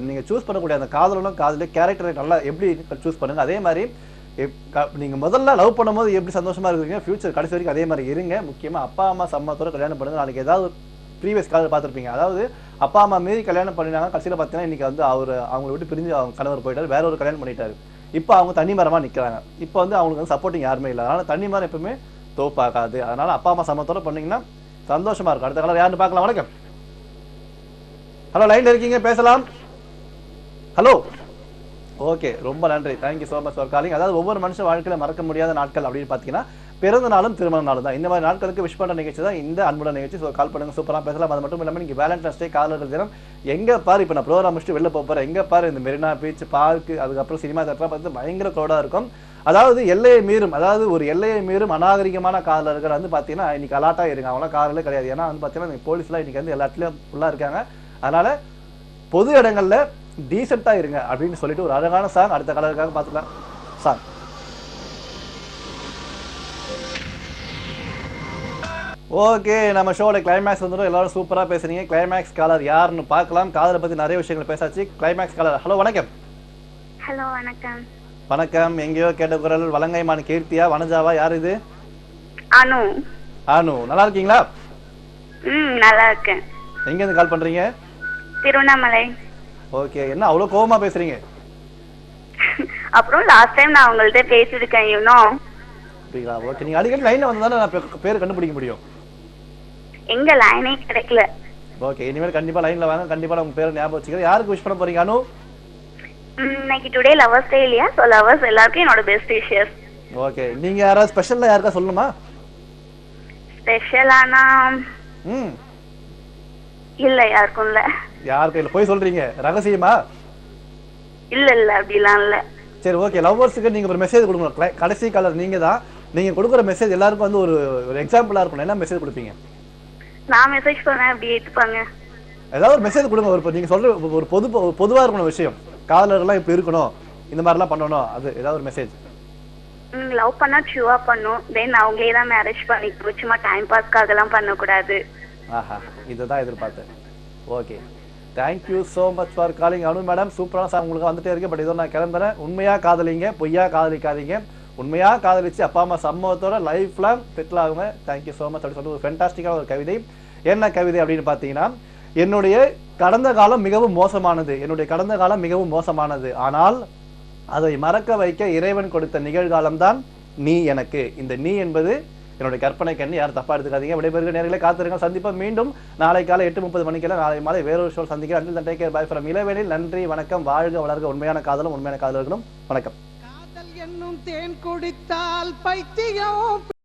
Speaker 1: நீங்க சூஸ் பண்ணக்கூடிய அந்த காதலனும் காதலியோ கேரக்டரை நல்லா எப்படி சூஸ் பண்ணுங்க. அதே மாதிரி நீங்க முதல்ல லவ் பண்ணும்போது எப்படி சந்தோஷமா இருக்கீங்க, ஃபியூச்சர் கடைசி வரைக்கும் அதே மாதிரி இருங்க. முக்கியமா அப்பா அம்மா சம்மத்தோட கல்யாணம் பண்ணுங்க. நாளைக்கு ஏதாவது ப்ரீவியஸ் காதல் பார்த்துருப்பீங்க. அதாவது அப்பா அம்மா மீறி கல்யாணம் பண்ணினாங்க, கடைசியில் பார்த்தீங்கன்னா இன்னைக்கு வந்து அவங்களை விட்டு பிரிஞ்சு அவங்க கணவர் போயிட்டாரு, வேற ஒரு கல்யாணம் பண்ணிட்டாரு. இப்போ அவங்க தனி மரமா நிற்கிறாங்க. இப்போ வந்து அவங்களுக்கு வந்து சப்போர்ட்டிங் யாருமே இல்லை. அதனால தனி மரம் எப்பவுமே தோப்பாக்காது. அதனால அப்பா அம்மா சம்மத்தோட பண்ணீங்கன்னா சந்தோஷமா இருக்கும். அடுத்த கலர் யாருன்னு பார்க்கலாம். வணக்கம். ஹலோ, லைன்ல இருக்கீங்க, பேசலாம். ஹலோ. ஓகே, ரொம்ப நன்றி. Thank you so much for calling. அதாவது ஒவ்வொரு மனுஷன் வாழ்க்கையில மறக்க முடியாத நாட்கள் அப்படின்னு பார்த்தீங்கன்னா பிறந்த நாளும் திருமண நாளும் தான். இந்த மாதிரி நாட்களுக்கு விஷ் பண்ற நிகழ்ச்சி தான் இந்த அன்புடன் நிகழ்ச்சி. ஸோ கால் பண்ணுங்க, சூப்பராக பேசலாம். அது மட்டும் இல்லாமல் இன்னைக்கு வேலண்டைன்ஸ் டே, காதலர்கள் தினம். எங்க பாரு இப்போ நான் ப்ரோக்ராம் முடிச்சுட்டு வெளில போறேன், எங்க பாரு இந்த மெரினா பீச், பார்க்கு, அதுக்கப்புறம் சினிமா தேட்டர்லாம் பார்த்து பயங்கர க்ரௌடா இருக்கும். அதாவது எல்லையை மீறும், அதாவது ஒரு எல்லையை மீறும் அநாகரிகமான காதலர்கள் வந்து பார்த்தீங்கன்னா இன்னைக்கு அலாட்டா இருங்க. அவங்களாம் காதலே கிடையாது. ஏன்னா வந்து பார்த்தீங்கன்னா போலீஸ்லாம் இன்னைக்கு வந்து எல்லா இடத்துலையும் ஃபுல்லாக இருக்காங்க. அதனால பொது இடங்கள்ல டீசெண்டா இருங்க அப்படின்னு சொல்லிட்டு ஒரு அழகான சாங் அடுத்த கலருக்காக பார்த்துக்கலாம். சாங் ஓகே, நம்ம ஷோட கிளைமேக்ஸ் வந்துடும். எல்லாரும் சூப்பரா பேசுறீங்க. கிளைமேக்ஸ் காலர் யாருன்னு பார்க்கலாம். காதலை பத்தி நிறைய விஷயங்கள் பேசாச்சு. கிளைமேக்ஸ் காலர், ஹலோ வணக்கம்.
Speaker 7: ஹலோ வணக்கம்.
Speaker 1: வணக்கம். எங்கேயோ கேட்ட குரல், வலங்கைமான் கீர்த்தியா, வனஜாவா, யார் இது?
Speaker 6: அனு.
Speaker 1: அனு, நல்லா இருக்கீங்களா?
Speaker 6: நல்லா இருக்கேன்.
Speaker 1: எங்க இருந்து கால் பண்றீங்க?
Speaker 6: திருவண்ணாமலை.
Speaker 1: ஓகே, என்ன அவ்வளவு கோவமா பேசுறீங்க?
Speaker 6: அப்புறம் லாஸ்ட் டைம் நான் உங்கள்ட்ட பேசிருக்கேன்.
Speaker 1: அப்படிங்களா? ஓகே, நீங்க அடிக்கடி லைன்ல வந்தா நான் பேர் கண்டுபிடிக்க முடியும்.
Speaker 6: எங்க லைனே கிடைக்கல.
Speaker 1: ஓகே, இனிமேல் கண்டிப்பா லைன்ல வாங்க. கண்டிப்பா உங்க பேரை ஞாபகம் வச்சுக்கிறேன். யாருக்கு விஷ் பண்ண போறீங்க அனு?
Speaker 6: இன்னைக்கு டுடே லவர்ஸ் டே இல்லையா? சோ லவர்ஸ் எல்லாருக்கும் என்னோட பெஸ்ட் விஷஸ்.
Speaker 1: ஓகே, நீங்க யாராவது ஸ்பெஷலா யாருக்கா சொல்லணுமா?
Speaker 4: ஸ்பெஷலானா இல்ல, யாருக்கும் இல்ல.
Speaker 1: யாருக்கு இல்ல? போய் சொல்றீங்க, ரகசியமா?
Speaker 4: இல்ல இல்ல, அப்படிலாம் இல்ல.
Speaker 1: சரி, ஓகே. லவ்வர்ஸ்க்கு நீங்க ஒரு மெசேஜ் கொடுக்கணும். கடைசி காலர் நீங்க தான். நீங்க கொடுக்குற மெசேஜ் எல்லாருக்கும் வந்து ஒரு எக்ஸாம்பிளா இருக்கணும். என்ன மெசேஜ் கொடுப்பீங்க?
Speaker 4: நான் மெசேஜ் பண்ணேன், அப்படி ஏத்துப்பாங்க.
Speaker 1: ஏதாவது ஒரு மெசேஜ் கொடுங்க. ஒரு நீங்க சொல்ற ஒரு பொதுவா இருக்கணும் விஷயம். காதலர்லாம் இப்படி இருக்கணும், இந்த மாதிரிலாம் பண்ணணும், அது ஏதாவது ஒரு மெசேஜ்.
Speaker 4: லவ் பண்ணா ஷுவா பண்ணும். தென் அவங்களே தான் மேரேஜ் பண்ணிக்கணும். சும்மா டைம் பாஸ்க்காக எல்லாம் பண்ணக்கூடாது.
Speaker 1: ஆஹா, இதுதான் எதிர்பார்த்தேன். Okay, thank you so much for calling Anu madam. சூப்பரான சாங் உங்களுக்கு வந்துட்டே இருக்கு. பட் இதோ நான் கிளம்புறேன். உண்மையா காதலிங்க, பொய்யா காதலிக்காதீங்க. உண்மையா காதலிச்சு அப்பா அம்மா சம்மதத்தோட லைஃப் லாங் செட்டில் ஆகுங்க. Thank you so much. அப்படி சொல்லிட்டு ஒரு ஃபென்டாஸ்டிக்கான ஒரு கவிதை. என்ன கவிதை அப்படின்னு பார்த்தீங்கன்னா, என்னுடைய கடந்த காலம் மிகவும் மோசமானது, என்னுடைய கடந்த காலம் மிகவும் மோசமானது, ஆனால் அதை மறக்க வைக்க இறைவன் கொடுத்த நிகழ்காலம் தான் நீ எனக்கு. இந்த நீ என்பது என்னுடைய கற்பனை கண்ணி, யாரும் தப்பா எடுத்துக்காதீங்க. விடைபெறுகிற நேரங்களே காத்திருங்க. சந்திப்போம் மீண்டும் நாளை காலை 8:30 மணிக்கெல்லாம். நாளை மாலை வேறொரு ஷோ சந்திக்கிறேன். Until then take care, bye from Ilavenil. நன்றி, வணக்கம், வாழ்க வளர்க. உண்மையான காதலும் உண்மையான காதலர்களும் வணக்கம்.
Speaker 5: காதல் என்னும் தேன் குடித்தால் பைத்தியம்